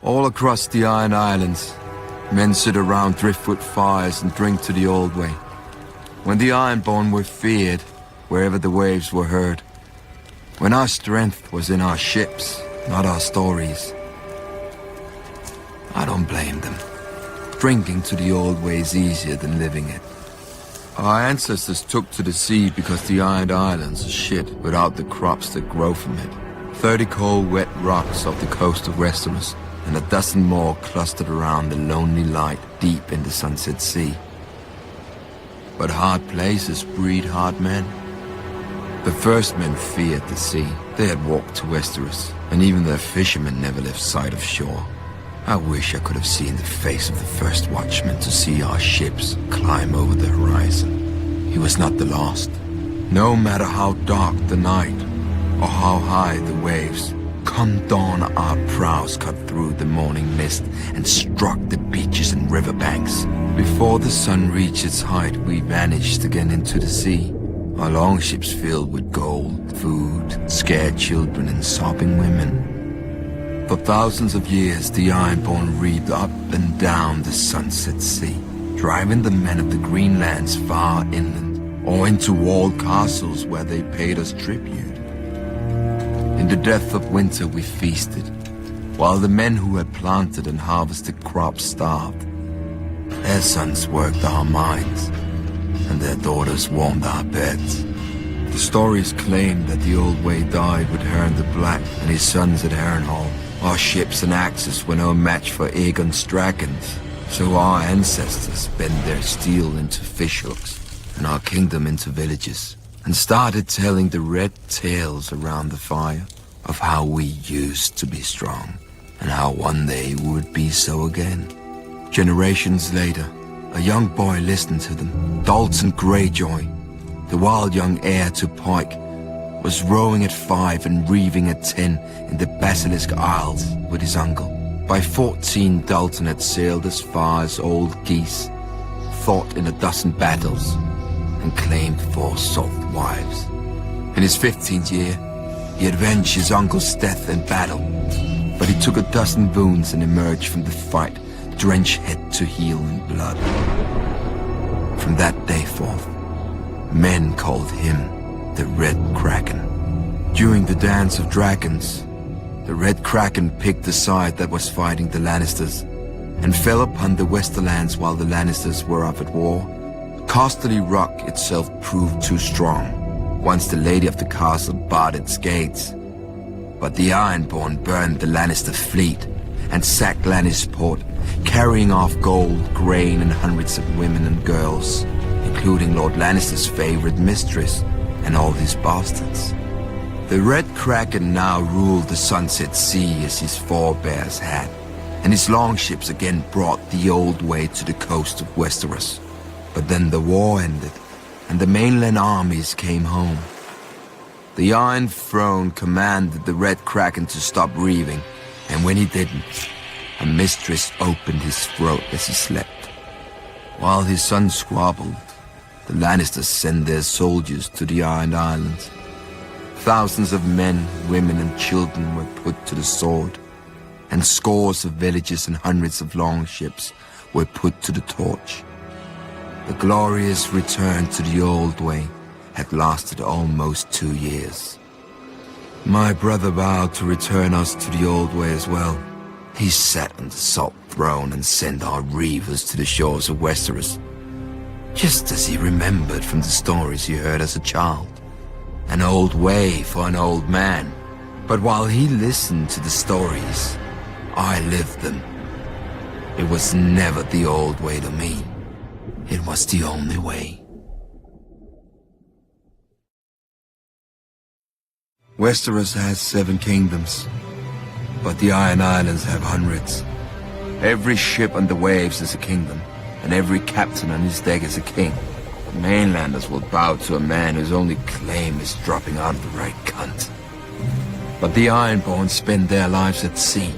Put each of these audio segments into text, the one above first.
All across the Iron Islands, men sit around driftwood fires and drink to the old way. When the Ironborn were feared, wherever the waves were heard. When our strength was in our ships, not our stories. I don't blame them. Drinking to the old way is easier than living it. Our ancestors took to the sea because the Iron Islands are shit without the crops that grow from it. 30 cold, wet rocks off the coast of Westeros, and a dozen more clustered around the lonely light deep in the Sunset Sea. But hard places breed hard men. The first men feared the sea. They had walked to Westeros, and even their fishermen never left sight of shore. I wish I could have seen the face of the first watchman to see our ships climb over the horizon. He was not the last. No matter how dark the night, or how high the waves, come dawn our prows cut through the morning mist and struck the beaches and riverbanks. Before the sun reached its height, we vanished again into the sea. Our longships filled with gold, food, scared children and sobbing women. For thousands of years, the Ironborn reaped up and down the Sunset Sea, driving the men of the Greenlands far inland, or into walled castles where they paid us tribute. In the depth of winter we feasted, while the men who had planted and harvested crops starved. Their sons worked our mines, and their daughters warmed our beds. The stories claim that the old way died with Huron the Black and his sons at Harrenhal. Our ships and axes were no match for Aegon's dragons, so our ancestors bent their steel into fishhooks and our kingdom into villages, and started telling the red tales around the fire of how we used to be strong, and how one day we would be so again. Generations later, a young boy listened to them. Dalton Greyjoy, the wild young heir to Pike, was rowing at 5 and reeving at 10 in the Basilisk Isles with his uncle. By 14, Dalton had sailed as far as Old Geese, fought in a dozen battles, and claimed 4 salt wives. In his 15th year, he avenged his uncle's death in battle, but he took a dozen wounds and emerged from the fight, drenched head to heel in blood. From that day forth, men called him the Red Kraken. During the Dance of Dragons, the Red Kraken picked the side that was fighting the Lannisters, and fell upon the Westerlands while the Lannisters were up at war. Casterly Rock itself proved too strong, once the lady of the castle barred its gates. But the Ironborn burned the Lannister fleet, and sacked Lannisport, carrying off gold, grain, and hundreds of women and girls, including Lord Lannister's favorite mistress, and all his bastards. The Red Kraken now ruled the Sunset Sea as his forebears had, and his longships again brought the old way to the coast of Westeros. But then the war ended, and the mainland armies came home. The Iron Throne commanded the Red Kraken to stop reaving, and when he didn't, a mistress opened his throat as he slept. While his son squabbled, the Lannisters sent their soldiers to the Iron Islands. Thousands of men, women, and children were put to the sword, and scores of villages and hundreds of longships were put to the torch. The glorious return to the old way had lasted almost 2 years. My brother vowed to return us to the old way as well. He sat on the salt throne and sent our reavers to the shores of Westeros, just as he remembered from the stories he heard as a child. An old way for an old man. But while he listened to the stories, I lived them. It was never the old way to me. It was the only way. Westeros has 7 kingdoms, but the Iron Islands have hundreds. Every ship on the waves is a kingdom, and every captain on his deck is a king. The mainlanders will bow to a man whose only claim is dropping out of the right cunt. But the Ironborn spend their lives at sea.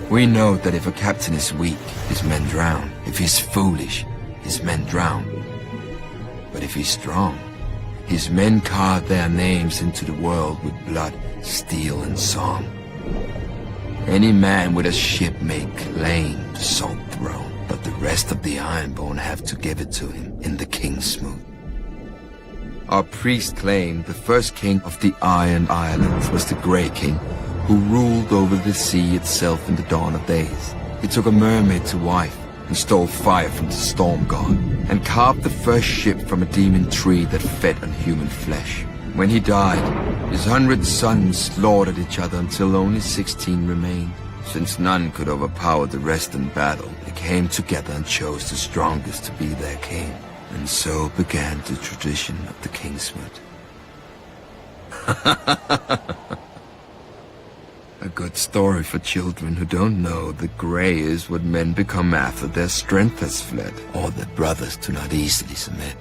We know that if a captain is weak, his men drown. If he's foolish, his men drown. But if he's strong, his men carve their names into the world with blood, steel, and song. Any man with a ship may claim the Salt Throne, but the rest of the Ironborn have to give it to him in the Kingsmoot. Our priest claimed the first king of the Iron Islands was the Grey King, who ruled over the sea itself in the dawn of days. He took a mermaid to wife, and stole fire from the storm god, and carved the first ship from a demon tree that fed on human flesh. When he died, his 100 sons slaughtered each other until only 16 remained. Since none could overpower the rest in battle, they came together and chose the strongest to be their king. And so began the tradition of the Kingsmoot. A good story for children who don't know that grey is what men become after their strength has fled, or that brothers do not easily submit.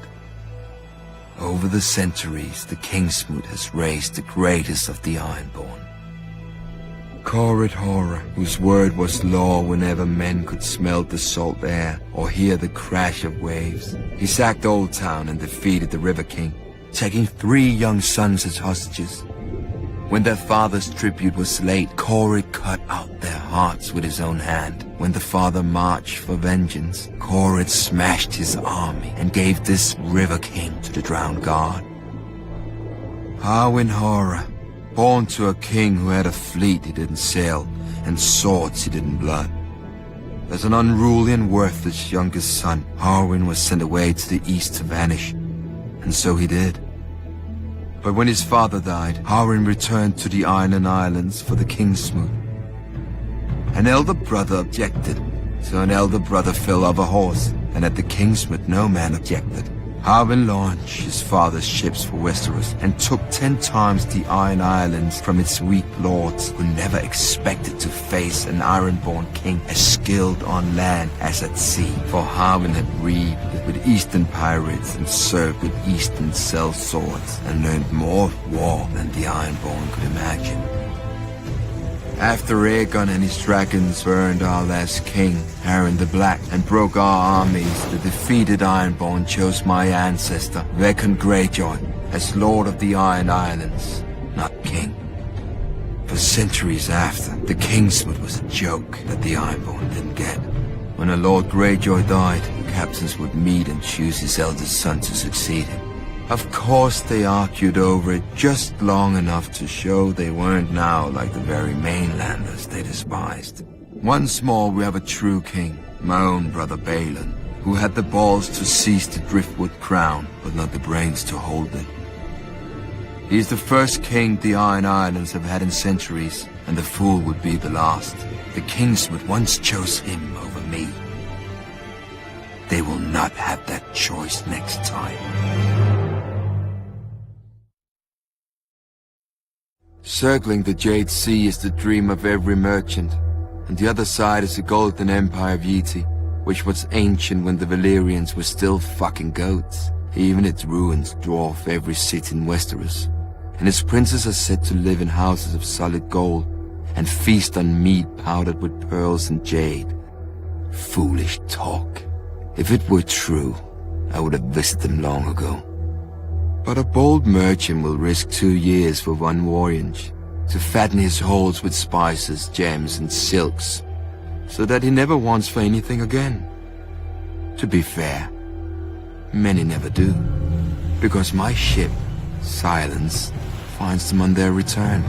Over the centuries, the Kingsmoot has raised the greatest of the Ironborn. Horror, whose word was law whenever men could smell the salt air or hear the crash of waves. He sacked Old Town and defeated the River King, taking 3 young sons as hostages. When their father's tribute was late, Corrit cut out their hearts with his own hand. When the father marched for vengeance, Corrit smashed his army and gave this River King to the drowned god. Horror, born to a king who had a fleet he didn't sail and swords he didn't blood. As an unruly and worthless youngest son, Harwin was sent away to the east to vanish, and so he did. But when his father died, Harwin returned to the Iron Islands for the Kingsmoot. An elder brother objected, so an elder brother fell off a horse, and at the Kingsmoot no man objected. Harwin launched his father's ships for Westeros and took 10 times the Iron Islands from its weak lords, who never expected to face an Ironborn king as skilled on land as at sea. For Harwin had reaved with Eastern pirates and served with Eastern sellswords and learned more of war than the Ironborn could imagine. After Aegon and his dragons burned our last king, Harren the Black, and broke our armies, the defeated Ironborn chose my ancestor, Rickon Greyjoy, as Lord of the Iron Islands, not king. For centuries after, the Kingsmoot was a joke that the Ironborn didn't get. When a Lord Greyjoy died, captains would meet and choose his eldest son to succeed him. Of course they argued over it just long enough to show they weren't now like the very mainlanders they despised. Once more we have a true king, my own brother Balon, who had the balls to seize the driftwood crown, but not the brains to hold it. He's the first king the Iron Islands have had in centuries, and the fool would be the last. The Kingsmoot once chose him over me. They will not have that choice next time. Circling the Jade Sea is the dream of every merchant, and the other side is the golden empire of Yeti, which was ancient when the Valyrians were still fucking goats. Even its ruins dwarf every city in Westeros, and its princes are said to live in houses of solid gold and feast on meat powdered with pearls and jade. Foolish talk. If it were true, I would have visited them long ago. But a bold merchant will risk 2 years for one voyage, to fatten his holds with spices, gems, and silks, so that he never wants for anything again. To be fair, many never do, because my ship, Silence, finds them on their return.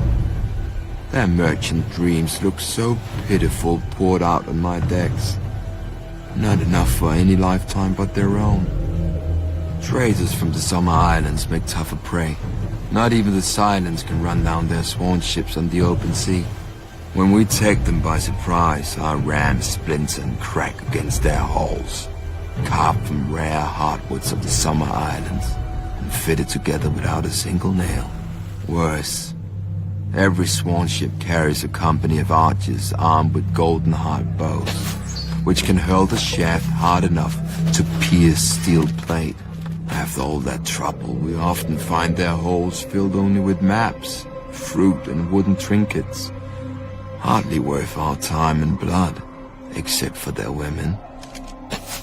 Their merchant dreams look so pitiful poured out on my decks. Not enough for any lifetime but their own. Traders from the Summer Islands make tougher prey. Not even the Silence can run down their sworn ships on the open sea. When we take them by surprise, our rams splinter and crack against their hulls, carved from rare hardwoods of the Summer Islands, and fitted together without a single nail. Worse, every sworn ship carries a company of archers armed with golden hard bows, which can hurl the shaft hard enough to pierce steel plate. After all that trouble, we often find their holes filled only with maps, fruit, and wooden trinkets. Hardly worth our time and blood, except for their women.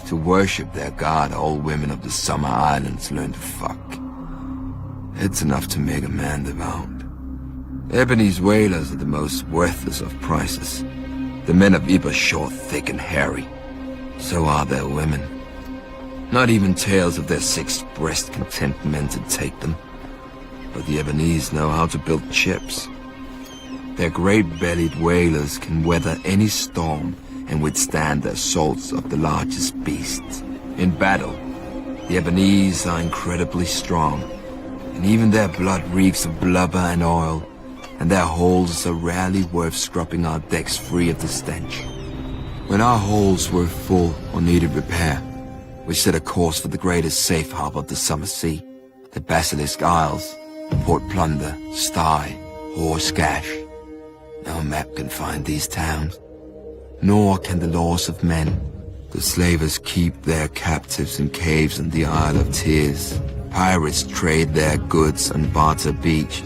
To worship their god, all women of the Summer Islands learn to fuck. It's enough to make a man devout. Ebony's whalers are the most worthless of prices. The men of Iba short, thick, and hairy. So are their women. Not even tales of their sixth breast content men to take them. But the Ebonese know how to build ships. Their great-bellied whalers can weather any storm and withstand the assaults of the largest beasts. In battle, the Ebonese are incredibly strong, and even their blood reeks of blubber and oil, and their holds are rarely worth scrubbing our decks free of the stench. When our holds were full or needed repair, we set a course for the greatest safe harbor of the summer sea, the Basilisk Isles, Port Plunder, Stye, or Skash. No map can find these towns, nor can the laws of men. The slavers keep their captives in caves on the Isle of Tears. Pirates trade their goods on Barter Beach,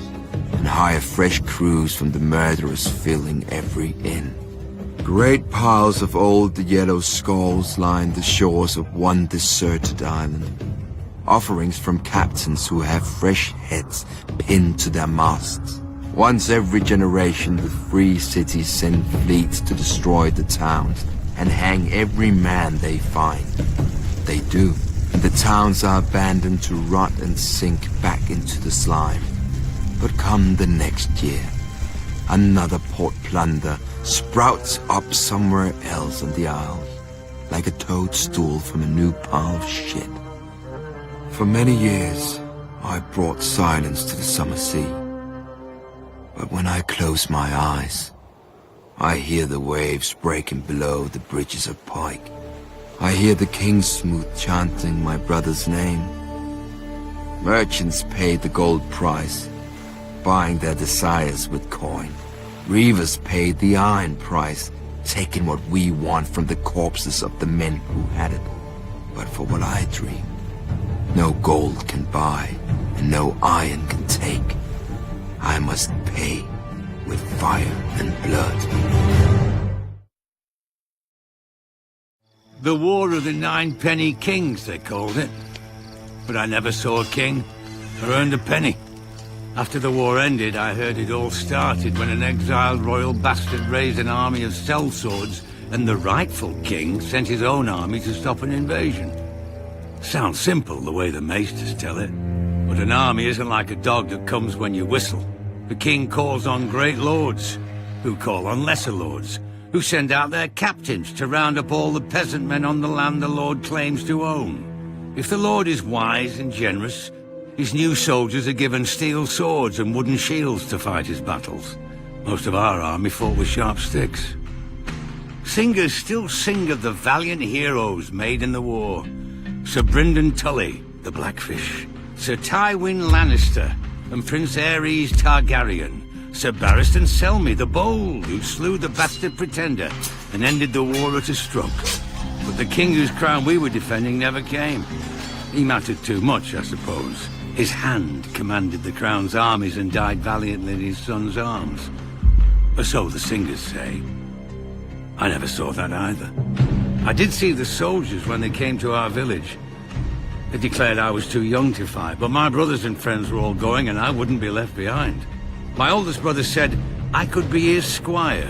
and hire fresh crews from the murderers filling every inn. Great piles of old yellow skulls line the shores of one deserted island. Offerings from captains who have fresh heads pinned to their masts. Once every generation, the free cities send fleets to destroy the towns and hang every man they find. They do. The towns are abandoned to rot and sink back into the slime. But come the next year, another Port Plunder sprouts up somewhere else on the Isles, like a toadstool from a new pile of shit. For many years, I brought silence to the summer sea. But when I close my eyes, I hear the waves breaking below the bridges of Pike. I hear the Kingsmouth chanting my brother's name. Merchants paid the gold price, buying their desires with coin. Reavers paid the iron price, taking what we want from the corpses of the men who had it. But for what I dream, no gold can buy, and no iron can take. I must pay with fire and blood. The War of the Ninepenny Kings, they called it. But I never saw a king, or earned a penny. After the war ended, I heard it all started when an exiled royal bastard raised an army of sellswords, and the rightful king sent his own army to stop an invasion. Sounds simple, the way the maesters tell it. But an army isn't like a dog that comes when you whistle. The king calls on great lords, who call on lesser lords, who send out their captains to round up all the peasant men on the land the lord claims to own. If the lord is wise and generous, his new soldiers are given steel swords and wooden shields to fight his battles. Most of our army fought with sharp sticks. Singers still sing of the valiant heroes made in the war. Sir Brynden Tully, the Blackfish, Sir Tywin Lannister, and Prince Aerys Targaryen, Sir Barristan Selmy the Bold, who slew the bastard Pretender and ended the war at a stroke. But the king whose crown we were defending never came. He mattered too much, I suppose. His hand commanded the crown's armies and died valiantly in his son's arms. Or so the singers say. I never saw that either. I did see the soldiers when they came to our village. They declared I was too young to fight, but my brothers and friends were all going and I wouldn't be left behind. My oldest brother said I could be his squire,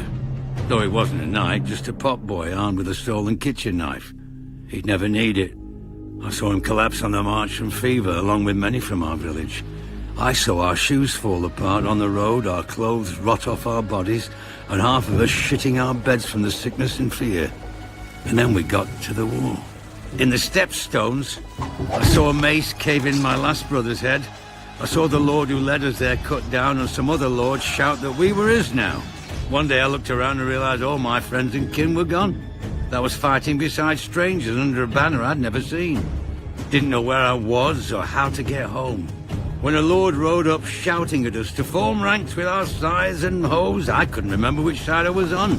though he wasn't a knight, just a potboy armed with a stolen kitchen knife. He'd never need it. I saw him collapse on the march from fever, along with many from our village. I saw our shoes fall apart on the road, our clothes rot off our bodies, and half of us shitting our beds from the sickness and fear. And then we got to the war. In the stepstones, I saw a mace cave in my last brother's head. I saw the lord who led us there cut down, and some other lords shout that we were his now. One day I looked around and realized all my friends and kin were gone. I was fighting beside strangers under a banner I'd never seen. Didn't know where I was or how to get home. When a lord rode up shouting at us to form ranks with our scythes and hoes, I couldn't remember which side I was on.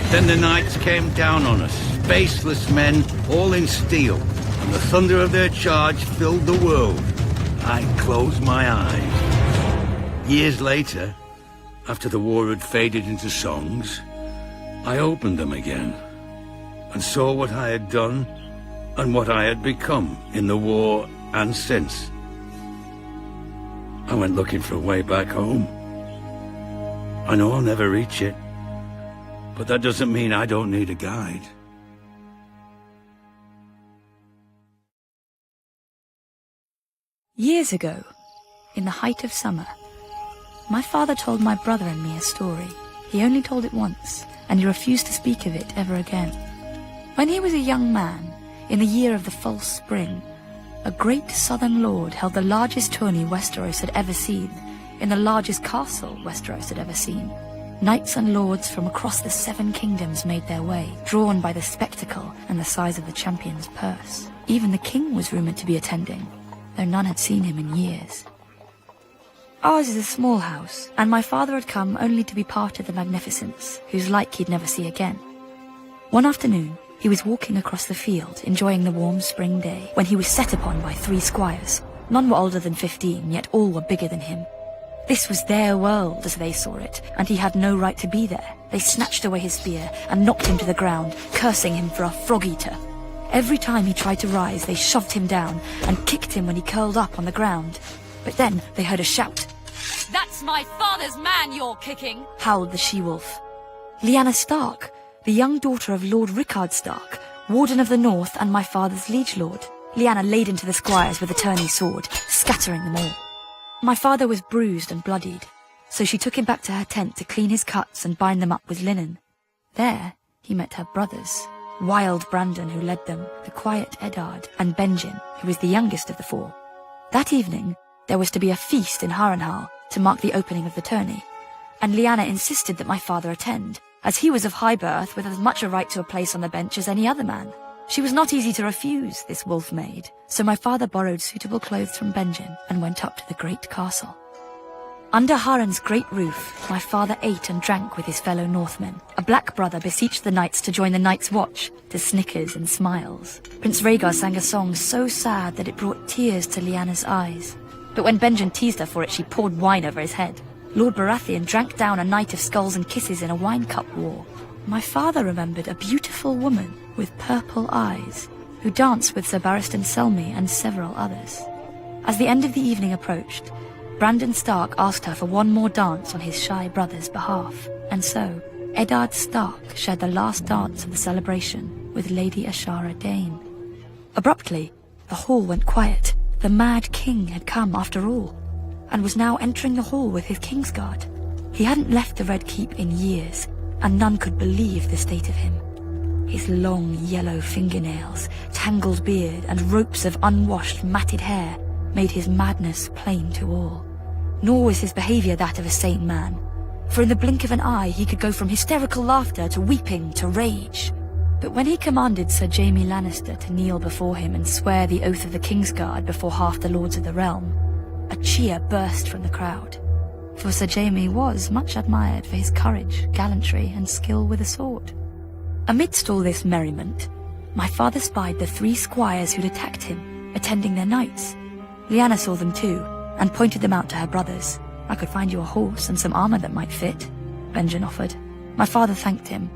Then the knights came down on us, faceless men, all in steel, and the thunder of their charge filled the world. I closed my eyes. Years later, after the war had faded into songs, I opened them again and saw what I had done and what I had become in the war and since. I went looking for a way back home. I know I'll never reach it, but that doesn't mean I don't need a guide. Years ago, in the height of summer, my father told my brother and me a story. He only told it once, and he refused to speak of it ever again. When he was a young man, in the year of the false spring, a great southern lord held the largest tourney Westeros had ever seen, in the largest castle Westeros had ever seen. Knights and lords from across the 7 kingdoms made their way, drawn by the spectacle and the size of the champion's purse. Even the king was rumoured to be attending, though none had seen him in years. Ours is a small house, and my father had come only to be part of the magnificence, whose like he'd never see again. One afternoon, he was walking across the field, enjoying the warm spring day, when he was set upon by 3 squires. None were older than 15, yet all were bigger than him. This was their world, as they saw it, and he had no right to be there. They snatched away his spear and knocked him to the ground, cursing him for a frog-eater. Every time he tried to rise, they shoved him down and kicked him when he curled up on the ground. But then they heard a shout. "That's my father's man you're kicking!" howled the she-wolf. Lyanna Stark, the young daughter of Lord Rickard Stark, Warden of the North and my father's liege lord. Lyanna laid into the squires with a tourney sword, scattering them all. My father was bruised and bloodied, so she took him back to her tent to clean his cuts and bind them up with linen. There he met her brothers, Wild Brandon, who led them, the quiet Eddard, and Benjen, who was the youngest of the 4. That evening, there was to be a feast in Harrenhal to mark the opening of the tourney, and Lyanna insisted that my father attend, as he was of high birth with as much a right to a place on the bench as any other man. She was not easy to refuse, this wolf maid, so my father borrowed suitable clothes from Benjen and went up to the great castle. Under Harren's great roof, my father ate and drank with his fellow Northmen. A black brother beseeched the knights to join the Night's Watch, to snickers and smiles. Prince Rhaegar sang a song so sad that it brought tears to Lyanna's eyes. But when Benjen teased her for it, she poured wine over his head. Lord Baratheon drank down a night of skulls and kisses in a wine cup war. My father remembered a beautiful woman with purple eyes, who danced with Sir Barristan Selmy and several others. As the end of the evening approached, Brandon Stark asked her for one more dance on his shy brother's behalf, and so Eddard Stark shared the last dance of the celebration with Lady Ashara Dane. Abruptly, the hall went quiet. The Mad King had come after all, and was now entering the hall with his Kingsguard. He hadn't left the Red Keep in years, and none could believe the state of him. His long yellow fingernails, tangled beard, and ropes of unwashed, matted hair made his madness plain to all. Nor was his behaviour that of a sane man, for in the blink of an eye he could go from hysterical laughter to weeping to rage. But when he commanded Sir Jaime Lannister to kneel before him and swear the oath of the Kingsguard before half the lords of the realm, a cheer burst from the crowd, for Sir Jaime was much admired for his courage, gallantry, and skill with a sword. Amidst all this merriment, my father spied the 3 squires who'd attacked him, attending their knights. Lyanna saw them too, and pointed them out to her brothers. "I could find you a horse and some armour that might fit," Benjen offered. My father thanked him,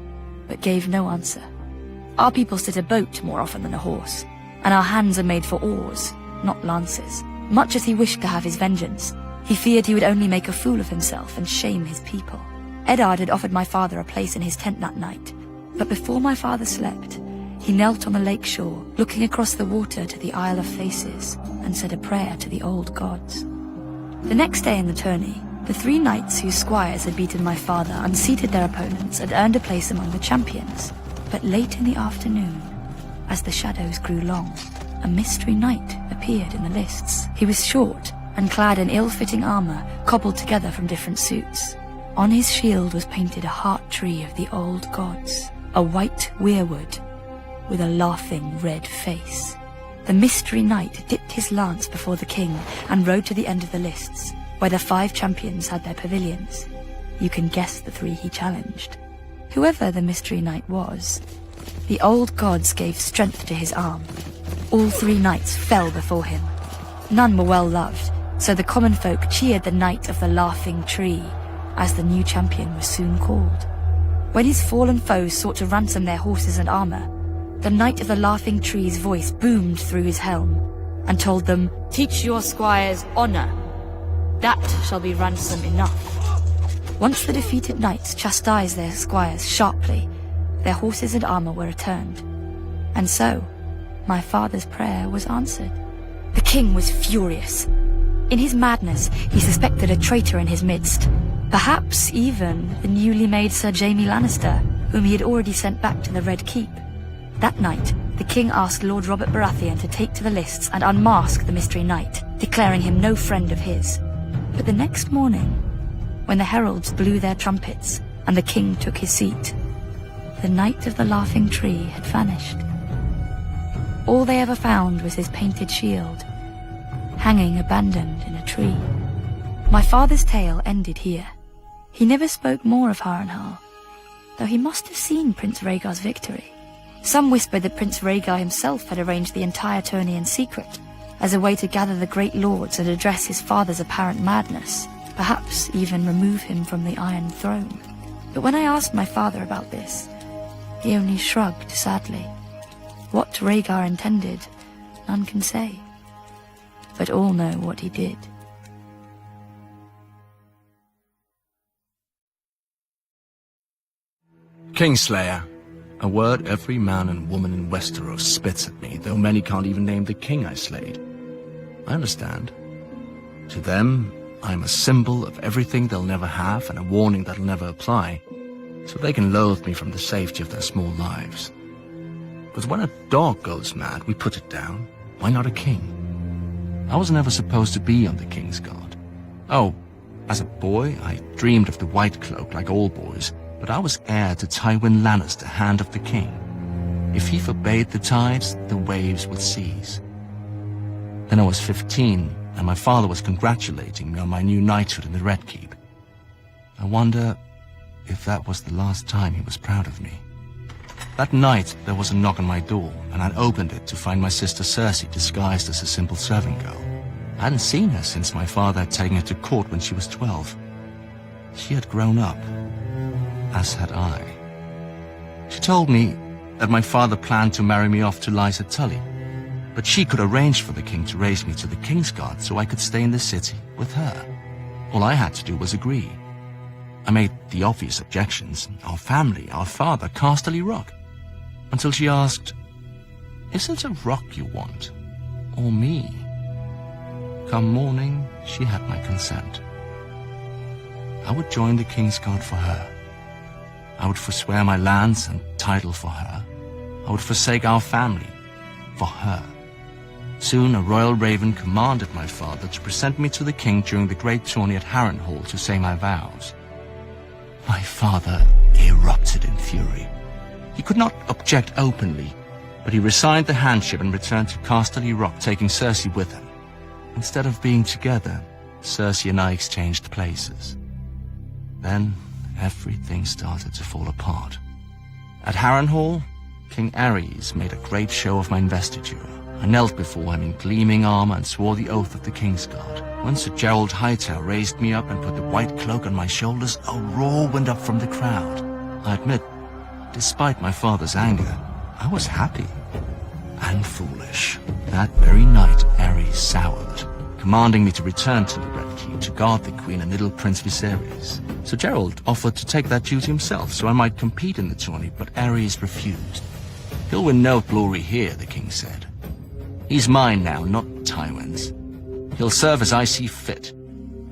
but gave no answer. Our people sit a boat more often than a horse, and our hands are made for oars, not lances. Much as he wished to have his vengeance, he feared he would only make a fool of himself and shame his people. Eddard had offered my father a place in his tent that night, but before my father slept, he knelt on the lake shore, looking across the water to the Isle of Faces, and said a prayer to the old gods. The next day in the tourney, the 3 knights whose squires had beaten my father unseated their opponents and earned a place among the champions. But late in the afternoon, as the shadows grew long, a mystery knight appeared in the lists. He was short and clad in ill-fitting armour, cobbled together from different suits. On his shield was painted a heart tree of the old gods, a white weirwood with a laughing red face. The mystery knight dipped his lance before the king and rode to the end of the lists, where the 5 champions had their pavilions. You can guess the 3 he challenged. Whoever the mystery knight was, the old gods gave strength to his arm. All 3 knights fell before him. None were well loved, so the common folk cheered the Knight of the Laughing Tree, as the new champion was soon called. When his fallen foes sought to ransom their horses and armour, the Knight of the Laughing Tree's voice boomed through his helm, and told them, "Teach your squires honour. That shall be ransom enough." Once the defeated knights chastised their squires sharply, their horses and armor were returned. And so, my father's prayer was answered. The king was furious. In his madness, he suspected a traitor in his midst. Perhaps even the newly made Sir Jaime Lannister, whom he had already sent back to the Red Keep. That night, the king asked Lord Robert Baratheon to take to the lists and unmask the Mystery Knight, declaring him no friend of his. But the next morning, when the heralds blew their trumpets and the king took his seat, the Knight of the Laughing Tree had vanished. All they ever found was his painted shield, hanging abandoned in a tree. My father's tale ended here. He never spoke more of Harrenhal, though he must have seen Prince Rhaegar's victory. Some whispered that Prince Rhaegar himself had arranged the entire tourney in secret, as a way to gather the great lords and address his father's apparent madness, perhaps even remove him from the Iron Throne. But when I asked my father about this, he only shrugged sadly. What Rhaegar intended, none can say, but all know what he did. Kingslayer. A word every man and woman in Westeros spits at me, though many can't even name the king I slayed. I understand. To them, I'm a symbol of everything they'll never have and a warning that'll never apply, so they can loathe me from the safety of their small lives. But when a dog goes mad, we put it down. Why not a king? I was never supposed to be on the King's Guard. Oh, as a boy, I dreamed of the White Cloak like all boys, but I was heir to Tywin Lannister, Hand of the King. If he forbade the tides, the waves would cease. Then I was 15, and my father was congratulating me on my new knighthood in the Red Keep. I wonder if that was the last time he was proud of me. That night, there was a knock on my door, and I opened it to find my sister Cersei disguised as a simple servant girl. I hadn't seen her since my father had taken her to court when she was 12. She had grown up, as had I. She told me that my father planned to marry me off to Lysa Tully, but she could arrange for the king to raise me to the King's Guard so I could stay in the city with her. All I had to do was agree. I made the obvious objections, our family, our father, Casterly Rock, until she asked, "Is it a rock you want, or me?" Come morning, she had my consent. I would join the King's Guard for her. I would forswear my lands and title for her. I would forsake our family for her. Soon a royal raven commanded my father to present me to the king during the great tourney at Harrenhal to say my vows. My father erupted in fury. He could not object openly, but he resigned the handship and returned to Casterly Rock, taking Cersei with him. Instead of being together, Cersei and I exchanged places. Then everything started to fall apart. At Harrenhal, King Aerys made a great show of my investiture. I knelt before him in gleaming armor and swore the oath of the King's Guard. When Sir Gerald Hightower raised me up and put the white cloak on my shoulders, a roar went up from the crowd. I admit, despite my father's anger, I was happy and foolish. That very night, Aerys soured, commanding me to return to the Red Keep to guard the Queen and little Prince Viserys. Sir Gerald offered to take that duty himself so I might compete in the tourney, but Aerys refused. "He'll win no glory here," the king said. "He's mine now, not Tywin's. He'll serve as I see fit."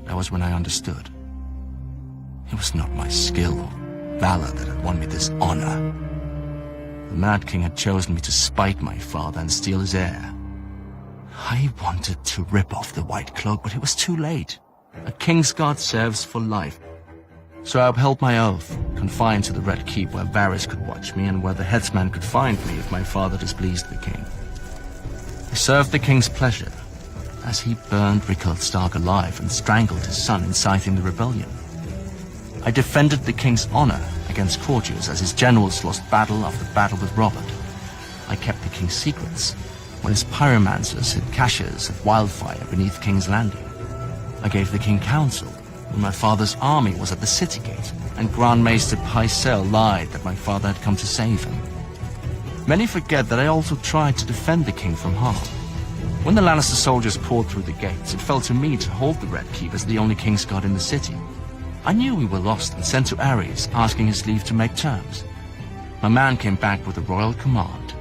That was when I understood. It was not my skill or valor that had won me this honor. The Mad King had chosen me to spite my father and steal his heir. I wanted to rip off the white cloak, but it was too late. A King's Guard serves for life. So I upheld my oath, confined to the Red Keep where Varys could watch me and where the headsman could find me if my father displeased the king. I served the king's pleasure, as he burned Rickard Stark alive and strangled his son, inciting the rebellion. I defended the king's honor against courtiers as his generals lost battle after battle with Robert. I kept the king's secrets when his pyromancers hid caches of wildfire beneath King's Landing. I gave the king counsel when my father's army was at the city gate, and Grand Maester Pycelle lied that my father had come to save him. Many forget that I also tried to defend the king from harm. When the Lannister soldiers poured through the gates, it fell to me to hold the Red Keep as the only King's Guard in the city. I knew we were lost and sent to Ares, asking his leave to make terms. My man came back with a royal command.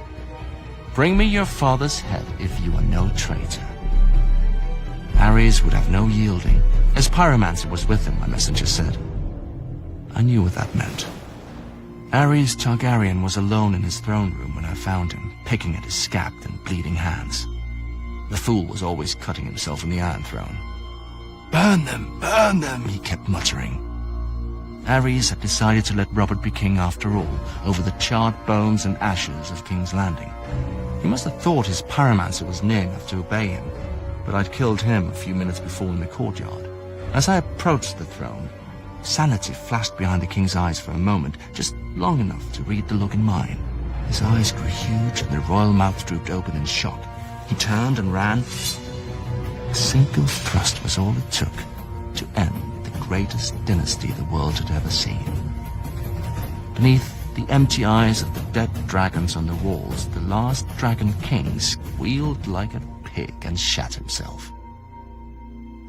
Bring me your father's head if you are no traitor. Ares would have no yielding, as pyromancy was with him, my messenger said. I knew what that meant. Ares Targaryen was alone in his throne room when I found him, picking at his scabbed and bleeding hands. The fool was always cutting himself in the Iron Throne. Burn them, he kept muttering. Ares had decided to let Robert be king after all, over the charred bones and ashes of King's Landing. He must have thought his pyromancer was near enough to obey him, but I'd killed him a few minutes before in the courtyard. As I approached the throne, sanity flashed behind the king's eyes for a moment, just long enough to read the look in mine. His eyes grew huge and the royal mouth drooped open in shock. He turned and ran. A single thrust was all it took to end the greatest dynasty the world had ever seen. Beneath the empty eyes of the dead dragons on the walls, the last dragon king squealed like a pig and shat himself.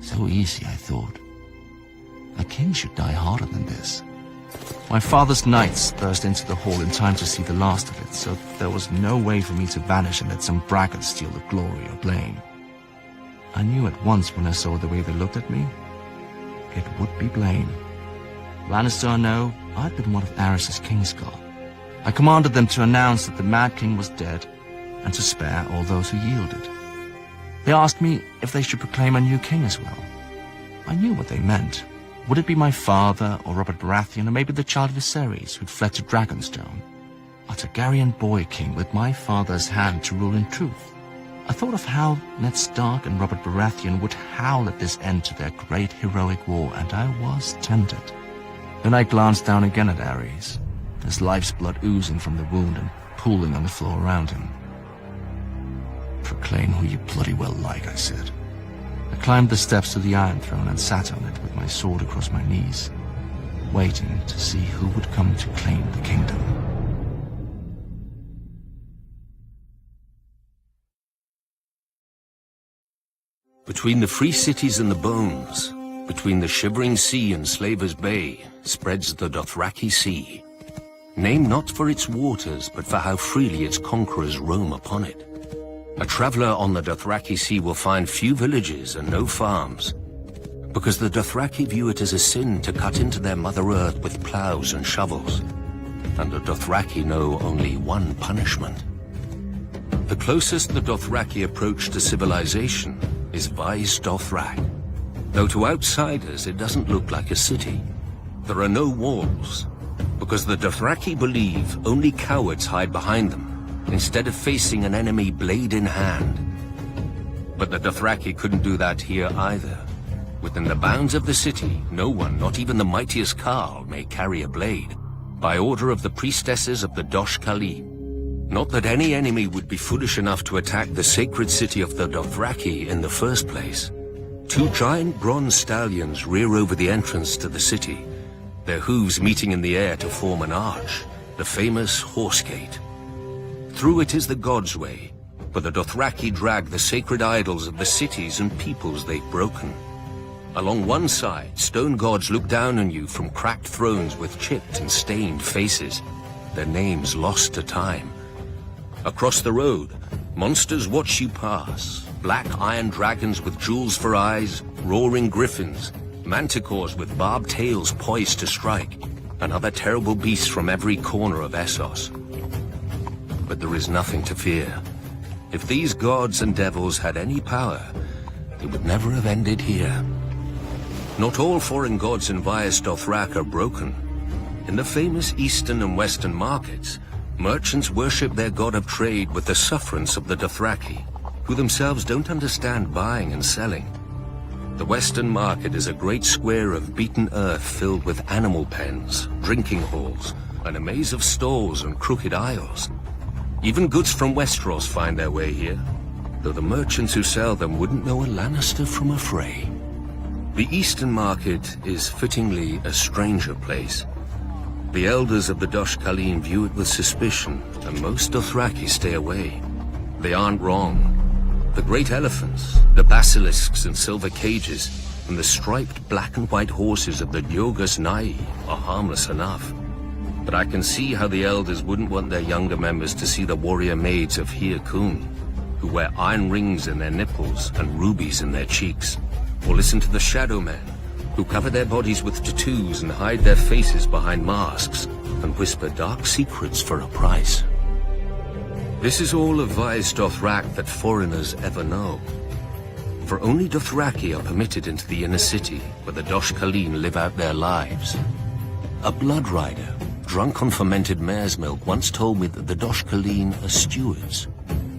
So easy, I thought. A king should die harder than this. My father's knights burst into the hall in time to see the last of it, so there was no way for me to vanish and let some braggart steal the glory or blame. I knew at once when I saw the way they looked at me, it would be blame. Lannister or no, I'd been one of Aerys' Kingsguard. I commanded them to announce that the Mad King was dead, and to spare all those who yielded. They asked me if they should proclaim a new king as well. I knew what they meant. Would it be my father, or Robert Baratheon, or maybe the child of Viserys who'd fled to Dragonstone? A Targaryen boy king with my father's hand to rule in truth. I thought of how Ned Stark and Robert Baratheon would howl at this end to their great heroic war, and I was tempted. Then I glanced down again at Aerys, his life's blood oozing from the wound and pooling on the floor around him. Proclaim who you bloody well like, I said. I climbed the steps to the Iron Throne and sat on it with my sword across my knees, waiting to see who would come to claim the kingdom. Between the free cities and the bones, between the shivering sea and Slaver's Bay, spreads the Dothraki Sea. Named not for its waters, but for how freely its conquerors roam upon it. A traveler on the Dothraki Sea will find few villages and no farms, because the Dothraki view it as a sin to cut into their Mother Earth with plows and shovels, and the Dothraki know only one punishment. The closest the Dothraki approach to civilization is Vaes Dothrak, though to outsiders it doesn't look like a city. There are no walls, because the Dothraki believe only cowards hide behind them, instead of facing an enemy blade in hand. But the Dothraki couldn't do that here either. Within the bounds of the city, no one, not even the mightiest Khal, may carry a blade, by order of the priestesses of the Dosh Kali. Not that any enemy would be foolish enough to attack the sacred city of the Dothraki in the first place. Two giant bronze stallions rear over the entrance to the city, their hooves meeting in the air to form an arch, the famous Horse Gate. Through it is the God's Way, where the Dothraki drag the sacred idols of the cities and peoples they've broken. Along one side, stone gods look down on you from cracked thrones with chipped and stained faces, their names lost to time. Across the road, monsters watch you pass, black iron dragons with jewels for eyes, roaring griffins, manticores with barbed tails poised to strike, and other terrible beasts from every corner of Essos. But there is nothing to fear. If these gods and devils had any power, they would never have ended here. Not all foreign gods in Vaes Dothrak are broken. In the famous eastern and western markets, merchants worship their god of trade with the sufferance of the Dothraki, who themselves don't understand buying and selling. The western market is a great square of beaten earth filled with animal pens, drinking halls, and a maze of stalls and crooked aisles. Even goods from Westeros find their way here, though the merchants who sell them wouldn't know a Lannister from a Frey. The eastern market is fittingly a stranger place. The elders of the Dosh Khaleen view it with suspicion, and most Dothraki stay away. They aren't wrong. The great elephants, the basilisks and silver cages, and the striped black and white horses of the Diogus Nai are harmless enough. But I can see how the elders wouldn't want their younger members to see the warrior maids of Hir Kun, who wear iron rings in their nipples and rubies in their cheeks, or listen to the shadow men, who cover their bodies with tattoos and hide their faces behind masks, and whisper dark secrets for a price. This is all of Vy's Dothrak that foreigners ever know. For only Dothraki are permitted into the inner city, where the Dosh Khaleen live out their lives. A blood rider, drunk on fermented mare's milk, once told me that the Dosh Khaleen are stewards.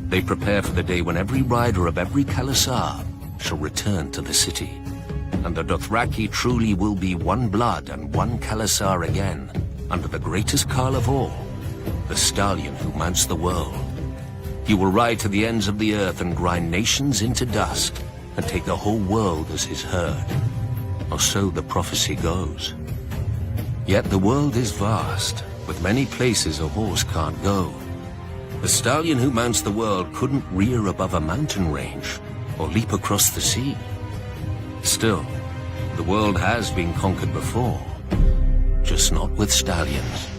They prepare for the day when every rider of every Khalasar shall return to the city. And the Dothraki truly will be one blood and one Khalasar again, under the greatest Khal of all, the stallion who mounts the world. He will ride to the ends of the earth and grind nations into dust, and take the whole world as his herd. Or so the prophecy goes. Yet the world is vast, with many places a horse can't go. The stallion who mounts the world couldn't rear above a mountain range, or leap across the sea. Still, the world has been conquered before, just not with stallions.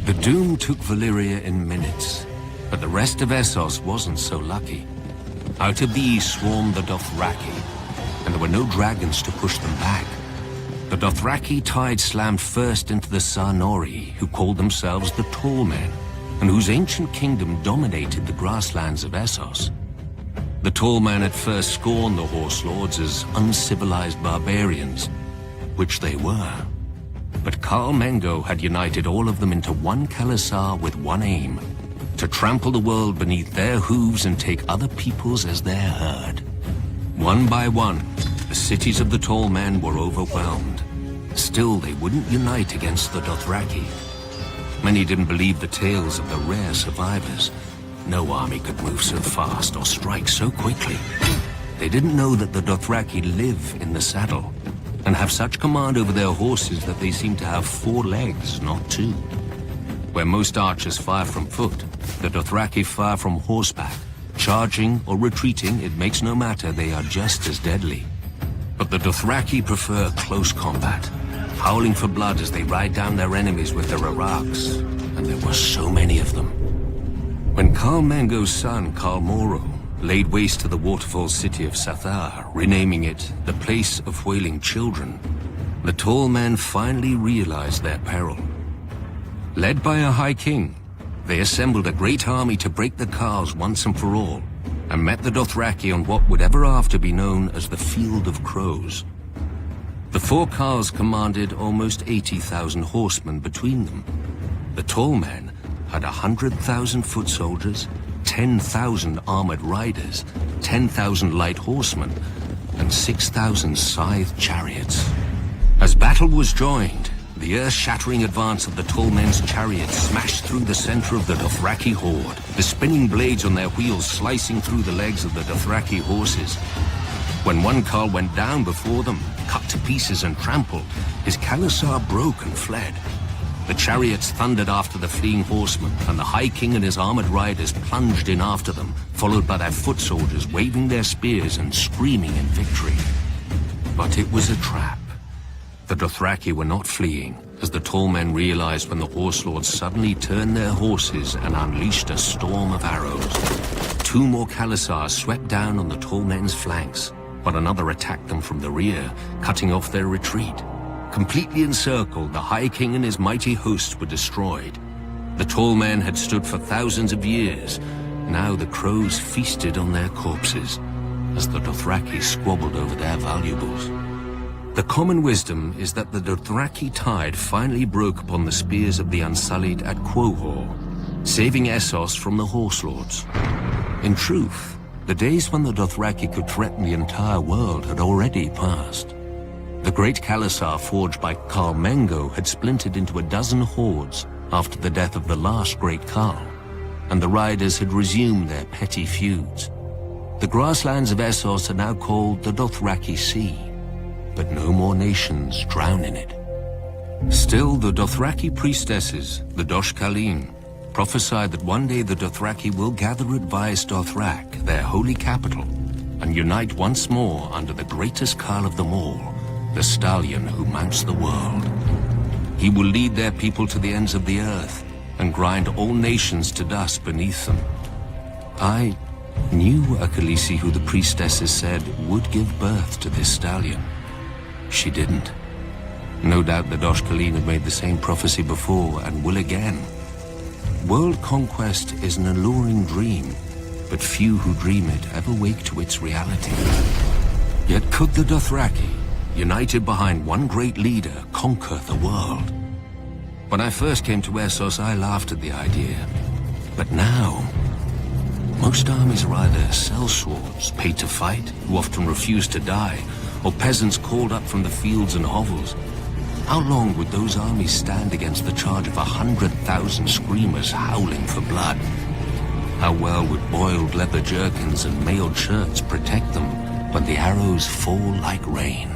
The doom took Valyria in minutes, but the rest of Essos wasn't so lucky. Out of the east swarmed the Dothraki, and there were no dragons to push them back. The Dothraki tide slammed first into the Sarnori, who called themselves the Tall Men, and whose ancient kingdom dominated the grasslands of Essos. The Tall Men at first scorned the Horse Lords as uncivilized barbarians, which they were. But Khal Mengo had united all of them into one Khalasar with one aim: to trample the world beneath their hooves and take other peoples as their herd. One by one, the cities of the Tall Men were overwhelmed. Still, they wouldn't unite against the Dothraki. Many didn't believe the tales of the rare survivors. No army could move so fast or strike so quickly. They didn't know that the Dothraki live in the saddle, and have such command over their horses that they seem to have 4 legs, not 2. Where most archers fire from foot, the Dothraki fire from horseback. Charging or retreating, it makes no matter, they are just as deadly. But the Dothraki prefer close combat, howling for blood as they ride down their enemies with their araks, and there were so many of them. When Khal Mengo's son, Khal Moro, laid waste to the waterfall city of Sathar, renaming it the Place of Wailing Children, the Tall Men finally realized their peril. Led by a High King, they assembled a great army to break the Khals once and for all, and met the Dothraki on what would ever after be known as the Field of Crows. The 4 Khals commanded almost 80,000 horsemen between them. The Tall Men had 100,000 foot soldiers, 10,000 armored riders, 10,000 light horsemen, and 6,000 scythed chariots. As battle was joined, the earth-shattering advance of the Tall Men's chariots smashed through the center of the Dothraki horde, the spinning blades on their wheels slicing through the legs of the Dothraki horses. When one Khal went down before them, cut to pieces and trampled, his Khalasar broke and fled. The chariots thundered after the fleeing horsemen, and the High King and his armored riders plunged in after them, followed by their foot soldiers waving their spears and screaming in victory. But it was a trap. The Dothraki were not fleeing, as the Tall Men realized when the Horse Lords suddenly turned their horses and unleashed a storm of arrows. 2 more Khalasars swept down on the Tall Men's flanks, but another attacked them from the rear, cutting off their retreat. Completely encircled, the High King and his mighty hosts were destroyed. The Tall Men had stood for thousands of years. Now the crows feasted on their corpses, as the Dothraki squabbled over their valuables. The common wisdom is that the Dothraki tide finally broke upon the spears of the Unsullied at Quohor, saving Essos from the Horse Lords. In truth, the days when the Dothraki could threaten the entire world had already passed. The great Khalasar forged by Khal Mengo had splintered into a dozen hordes after the death of the last great Khal, and the riders had resumed their petty feuds. The grasslands of Essos are now called the Dothraki Sea, but no more nations drown in it. Still, the Dothraki priestesses, the Dosh Khaleen, prophesied that one day the Dothraki will gather at Vaes Dothrak, their holy capital, and unite once more under the greatest Carl of them all, the stallion who mounts the world. He will lead their people to the ends of the earth and grind all nations to dust beneath them. I knew a Khaleesi who the priestesses said would give birth to this stallion. She didn't. No doubt the Dosh Khaleen have made the same prophecy before and will again. World conquest is an alluring dream, but few who dream it ever wake to its reality. Yet could the Dothraki, united behind one great leader, conquer the world? When I first came to Essos, I laughed at the idea. But now, most armies are either sellswords, paid to fight, who often refuse to die, or peasants called up from the fields and hovels. How long would those armies stand against the charge of 100,000 screamers howling for blood? How well would boiled leather jerkins and mailed shirts protect them when the arrows fall like rain?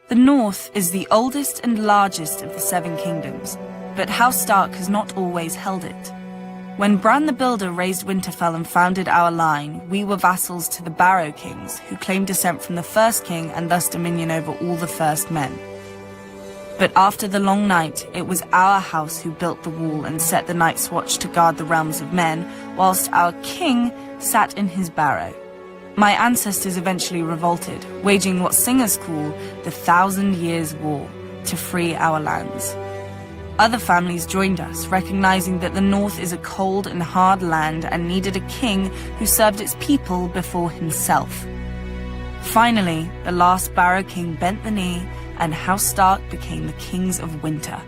The North is the oldest and largest of the Seven Kingdoms, but House Stark has not always held it. When Bran the Builder raised Winterfell and founded our line, we were vassals to the Barrow Kings, who claimed descent from the First King and thus dominion over all the First Men. But after the Long Night, it was our house who built the wall and set the Night's Watch to guard the realms of men, whilst our king sat in his barrow. My ancestors eventually revolted, waging what singers call the 1,000 Years' War, to free our lands. Other families joined us, recognizing that the North is a cold and hard land and needed a king who served its people before himself. Finally, the last Barrow King bent the knee, and House Stark became the kings of winter.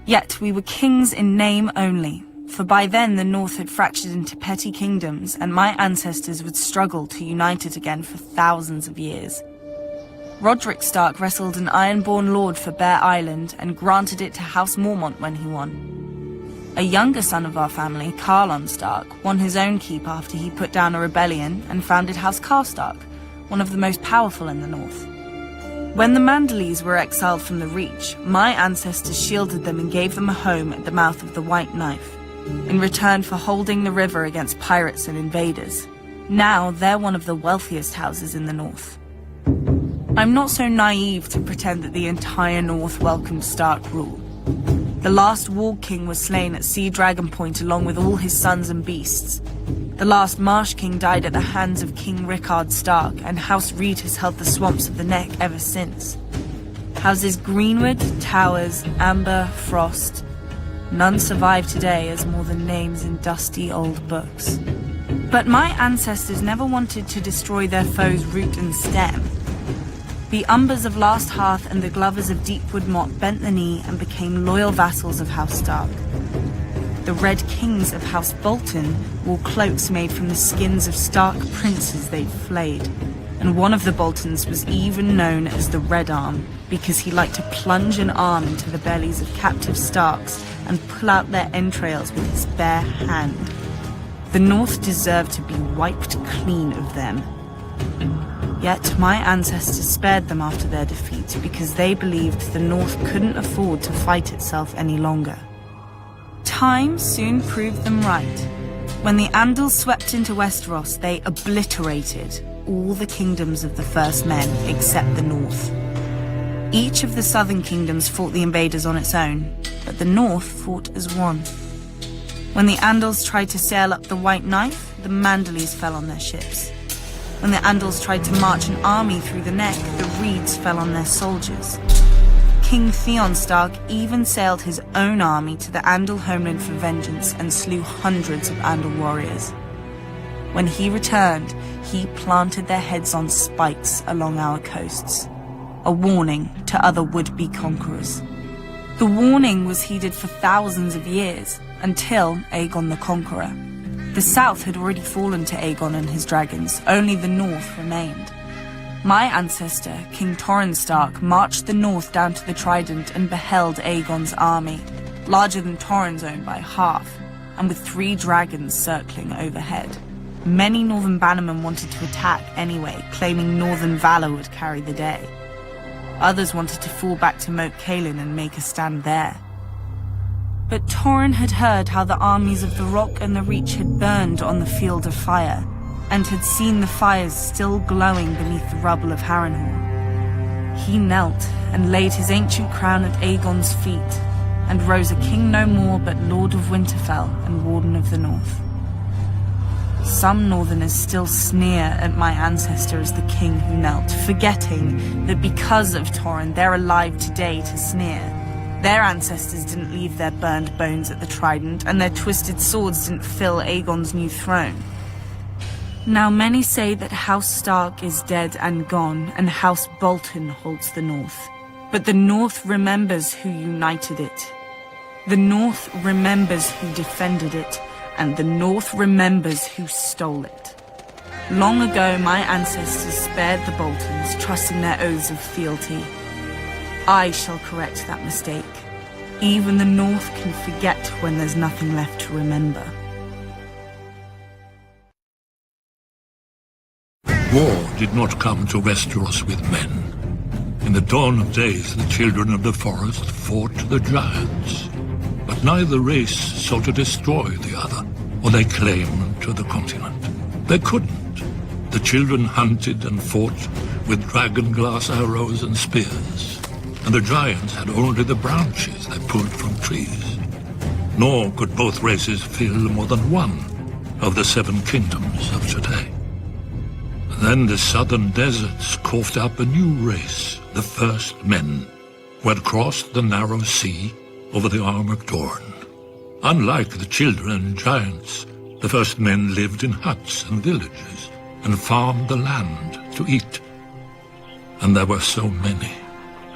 Yet we were kings in name only, for by then the North had fractured into petty kingdoms, and my ancestors would struggle to unite it again for thousands of years. Roderick Stark wrestled an Ironborn lord for Bear Island and granted it to House Mormont when he won. A younger son of our family, Carlon Stark, won his own keep after he put down a rebellion and founded House Karstark, one of the most powerful in the north. When the Manderleys were exiled from the Reach, my ancestors shielded them and gave them a home at the mouth of the White Knife, in return for holding the river against pirates and invaders. Now they're one of the wealthiest houses in the north. I'm not so naive to pretend that the entire North welcomed Stark rule. The last Warg King was slain at Sea Dragon Point along with all his sons and beasts. The last Marsh King died at the hands of King Rickard Stark, and House Reed has held the swamps of the Neck ever since. Houses Greenwood, Towers, Amber, Frost. None survive today as more than names in dusty old books. But my ancestors never wanted to destroy their foes' root and stem. The Umbers of Last Hearth and the Glovers of Deepwood Motte bent the knee and became loyal vassals of House Stark. The Red Kings of House Bolton wore cloaks made from the skins of Stark princes they'd flayed, and one of the Boltons was even known as the Red Arm because he liked to plunge an arm into the bellies of captive Starks and pull out their entrails with his bare hand. The North deserved to be wiped clean of them. Yet my ancestors spared them after their defeat because they believed the North couldn't afford to fight itself any longer. Time soon proved them right. When the Andals swept into Westeros, they obliterated all the kingdoms of the First Men except the North. Each of the southern kingdoms fought the invaders on its own, but the North fought as one. When the Andals tried to sail up the White Knife, the Manderleys fell on their ships. When the Andals tried to march an army through the Neck, the Reeds fell on their soldiers. King Theon Stark even sailed his own army to the Andal homeland for vengeance and slew hundreds of Andal warriors. When he returned, he planted their heads on spikes along our coasts, a warning to other would-be conquerors. The warning was heeded for thousands of years, until Aegon the Conqueror. The south had already fallen to Aegon and his dragons, only the north remained. My ancestor, King Torrhen Stark, marched the north down to the Trident and beheld Aegon's army, larger than Torrhen's own by half, and with 3 dragons circling overhead. Many northern bannermen wanted to attack anyway, claiming northern valor would carry the day. Others wanted to fall back to Moat Cailin and make a stand there. But Torrin had heard how the armies of the Rock and the Reach had burned on the field of fire, and had seen the fires still glowing beneath the rubble of Harrenhal. He knelt and laid his ancient crown at Aegon's feet, and rose a king no more but Lord of Winterfell and Warden of the North. Some Northerners still sneer at my ancestor as the king who knelt, forgetting that because of Torrin they're alive today to sneer. Their ancestors didn't leave their burned bones at the Trident, and their twisted swords didn't fill Aegon's new throne. Now many say that House Stark is dead and gone, and House Bolton holds the North. But the North remembers who united it. The North remembers who defended it, and the North remembers who stole it. Long ago, my ancestors spared the Boltons, trusting their oaths of fealty. I shall correct that mistake. Even the North can forget when there's nothing left to remember. War did not come to Westeros with men. In the dawn of days, the children of the forest fought the giants. But neither race sought to destroy the other, or lay claim to the continent. They couldn't. The children hunted and fought with dragon-glass arrows and spears, and the giants had only the branches they pulled from trees. Nor could both races fill more than one of the 7 kingdoms of today. Then the southern deserts coughed up a new race, the First Men, who had crossed the narrow sea over the Armored Dorn. Unlike the children and giants, the First Men lived in huts and villages and farmed the land to eat. And there were so many.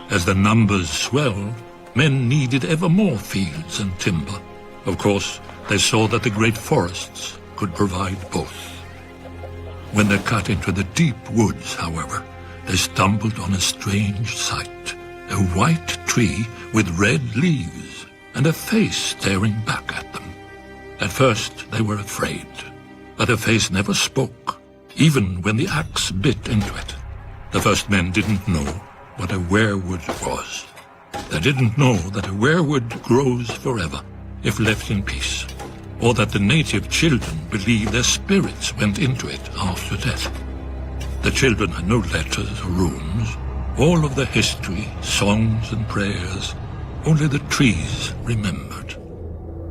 As the numbers swelled, men needed ever more fields and timber. Of course, they saw that the great forests could provide both. When they cut into the deep woods, however, they stumbled on a strange sight. A white tree with red leaves and a face staring back at them. At first they were afraid, but the face never spoke, even when the axe bit into it. The First Men didn't know what a weirwood was. They didn't know that a weirwood grows forever if left in peace, or that the native children believed their spirits went into it after death. The children had no letters or runes, all of the history, songs and prayers, only the trees remembered.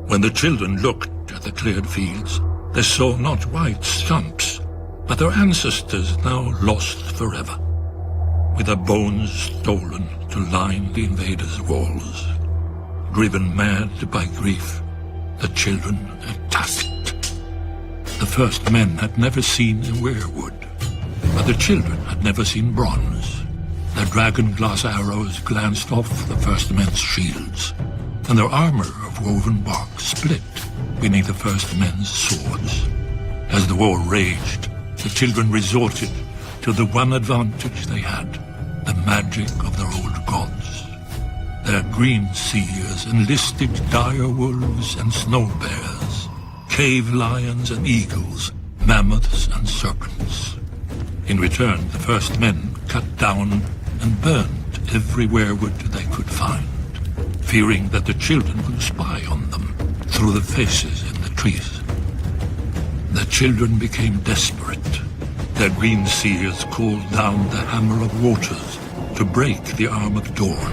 When the children looked at the cleared fields, they saw not white stumps, but their ancestors now lost forever, with their bones stolen to line the invaders' walls. Driven mad by grief, the children attacked. The First Men had never seen a weirwood, but the children had never seen bronze. Their dragon-glass arrows glanced off the First Men's shields, and their armor of woven bark split beneath the First Men's swords. As the war raged, the children resorted to the one advantage they had, the magic of their old gods. Their green seers enlisted dire wolves and snow bears, cave lions and eagles, mammoths and serpents. In return, the First Men cut down and burned every weirwood they could find, fearing that the children would spy on them through the faces in the trees. The children became desperate. Their green seers called down the Hammer of Waters to break the Armored Dorn,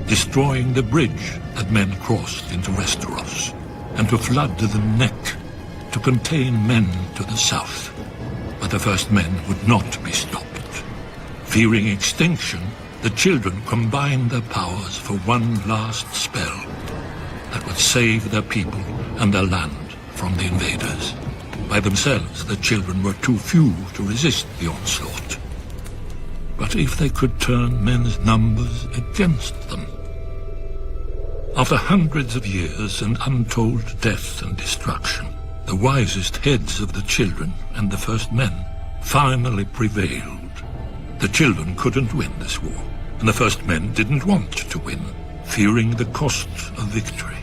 destroying the bridge that men crossed into Westeros, and to flood the neck to contain men to the south. But the First Men would not be stopped. Fearing extinction, the children combined their powers for one last spell that would save their people and their land from the invaders. By themselves, the children were too few to resist the onslaught. But if they could turn men's numbers against them? After hundreds of years and untold death and destruction, the wisest heads of the children and the First Men finally prevailed. The children couldn't win this war, and the First Men didn't want to win, fearing the cost of victory.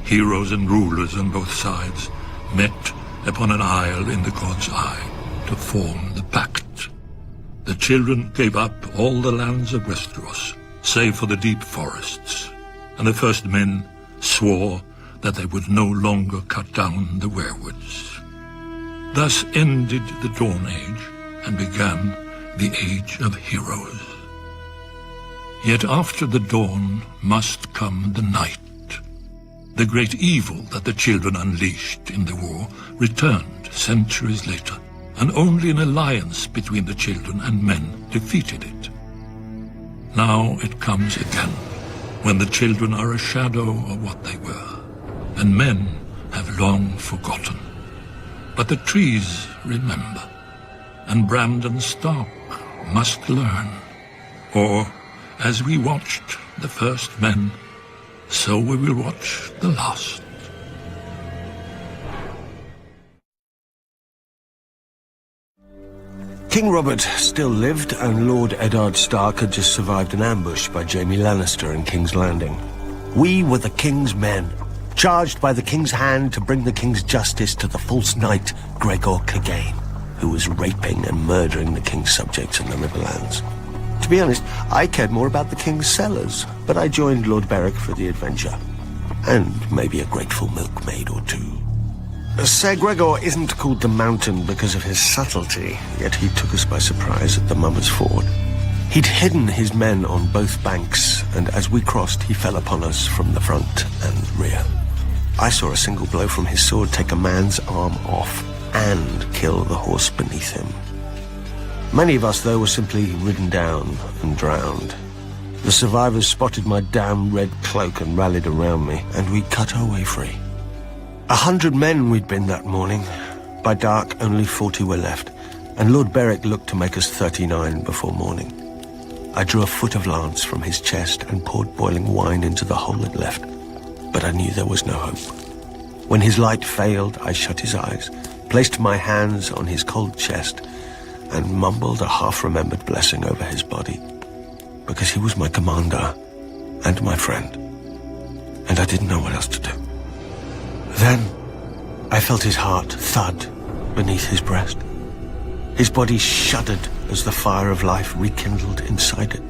Heroes and rulers on both sides met upon an isle in the God's Eye to form the pact. the children gave up all the lands of Westeros, save for the deep forests, and the first men swore that they would no longer cut down the weirwoods. Thus ended the Dawn Age and began the Age of Heroes. Yet after the dawn must come the night. The great evil that the children unleashed in the war returned centuries later, and only an alliance between the children and men defeated it. Now it comes again, when the children are a shadow of what they were, and men have long forgotten. But the trees remember, and Brandon Stark must learn. Or, as we watched the first men, so we will watch the last. King Robert still lived, and Lord Eddard Stark had just survived an ambush by Jaime Lannister in King's Landing. We were the King's men, charged by the King's hand to bring the King's justice to the false knight Gregor Clegane, who was raping and murdering the King's subjects in the Riverlands. To be honest, I cared more about the King's cellars, but I joined Lord Beric for the adventure. And maybe a grateful milkmaid or two. Ser Gregor isn't called the Mountain because of his subtlety, yet he took us by surprise at the Mummer's Ford. He'd hidden his men on both banks, and as we crossed, he fell upon us from the front and rear. I saw a single blow from his sword take a man's arm off and kill the horse beneath him. Many of us, though, were simply ridden down and drowned. The survivors spotted my damn red cloak and rallied around me, and we cut our way free. 100 men we'd been that morning. By dark, only 40 were left, and Lord Beric looked to make us 39 before morning. I drew a foot of lance from his chest and poured boiling wine into the hole it left, but I knew there was no hope. When his light failed, I shut his eyes, placed my hands on his cold chest, and mumbled a half-remembered blessing over his body, because he was my commander and my friend, and I didn't know what else to do. Then, I felt his heart thud beneath his breast. His body shuddered as the fire of life rekindled inside it.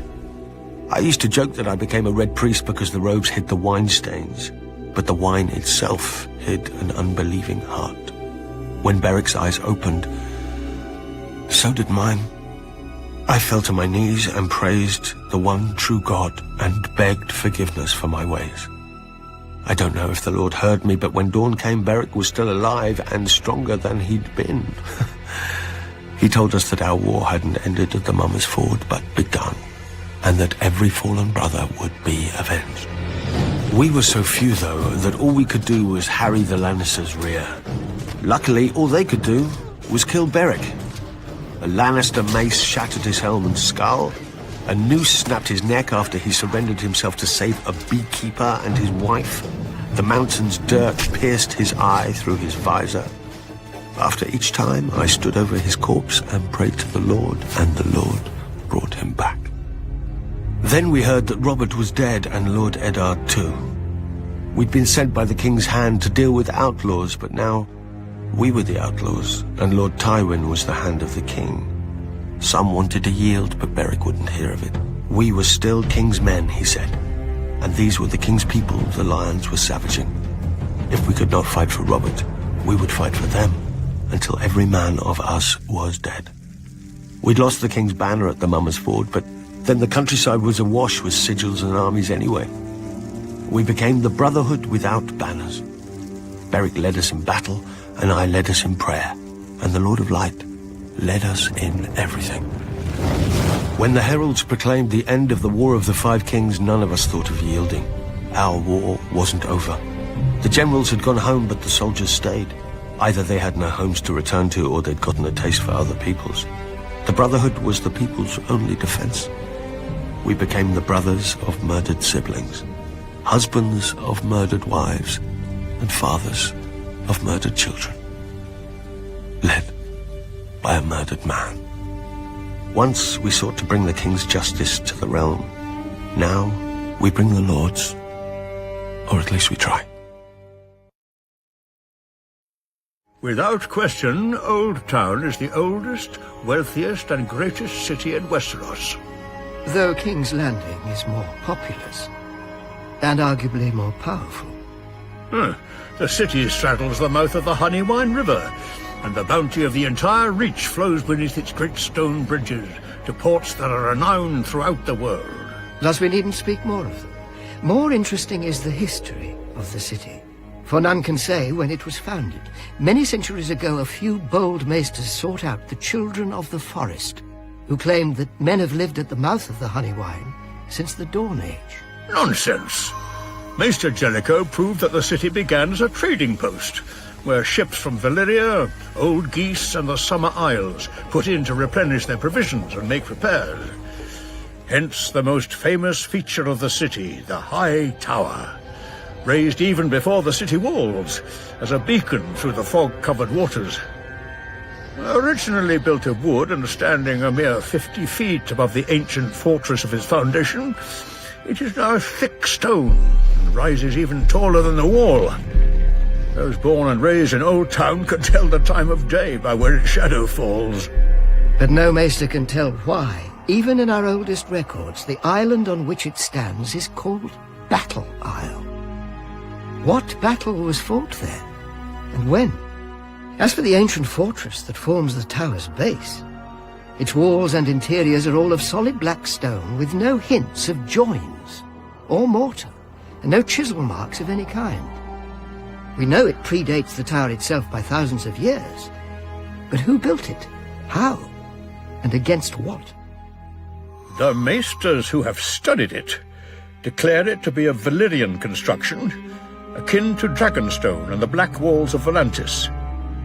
I used to joke that I became a red priest because the robes hid the wine stains, but the wine itself hid an unbelieving heart. When Beric's eyes opened, so did mine. I fell to my knees and praised the one true God and begged forgiveness for my ways. I don't know if the Lord heard me, but when dawn came, Beric was still alive and stronger than he'd been. He told us that our war hadn't ended at the Mummer's Ford, but begun, and that every fallen brother would be avenged. We were so few, though, that all we could do was harry the Lannisters' rear. Luckily, all they could do was kill Beric. A Lannister mace shattered his helm and skull. A noose snapped his neck after he surrendered himself to save a beekeeper and his wife. The mountain's dirt pierced his eye through his visor. After each time, I stood over his corpse and prayed to the Lord, and the Lord brought him back. Then we heard that Robert was dead, and Lord Eddard too. We'd been sent by the King's hand to deal with outlaws, but now we were the outlaws, and Lord Tywin was the hand of the King. Some wanted to yield, but Beric wouldn't hear of it. We were still King's men, he said, and these were the King's people the lions were savaging. If we could not fight for Robert, we would fight for them, until every man of us was dead. We'd lost the King's banner at the Mummer's Ford, but then the countryside was awash with sigils and armies anyway. We became the Brotherhood without banners. Beric led us in battle, and I led us in prayer, and the Lord of Light led us in everything. When the heralds proclaimed the end of the War of the Five Kings, none of us thought of yielding. Our war wasn't over. The generals had gone home, but the soldiers stayed. Either they had no homes to return to, or they'd gotten a taste for other peoples. The Brotherhood was the people's only defense. We became the brothers of murdered siblings, husbands of murdered wives, and fathers of murdered children, led by a murdered man. Once we sought to bring the King's justice to the realm. Now we bring the Lord's, or at least we try. Without question, Old Town is the oldest, wealthiest and greatest city in Westeros. Though King's Landing is more populous, and arguably more powerful. The city straddles the mouth of the Honeywine River, and the bounty of the entire Reach flows beneath its great stone bridges to ports that are renowned throughout the world. Thus we needn't speak more of them. More interesting is the history of the city, for none can say when it was founded. Many centuries ago, a few bold maesters sought out the children of the forest, who claimed that men have lived at the mouth of the Honeywine since the Dawn Age. Nonsense! Maester Jellicoe proved that the city began as a trading post, where ships from Valyria, Old Geese and the Summer Isles put in to replenish their provisions and make repairs. Hence the most famous feature of the city, the High Tower, raised even before the city walls, as a beacon through the fog-covered waters. Originally built of wood and standing a mere 50 feet above the ancient fortress of its foundation, it is now thick stone and rises even taller than the wall. Those born and raised in Old Town can tell the time of day by where its shadow falls. But no maester can tell why. Even in our oldest records, the island on which it stands is called Battle Isle. What battle was fought there, and when? As for the ancient fortress that forms the tower's base, its walls and interiors are all of solid black stone with no hints of joins or mortar, and no chisel marks of any kind. We know it predates the tower itself by thousands of years, but who built it? How? And against what? The maesters who have studied it declare it to be a Valyrian construction, akin to Dragonstone and the Black Walls of Volantis.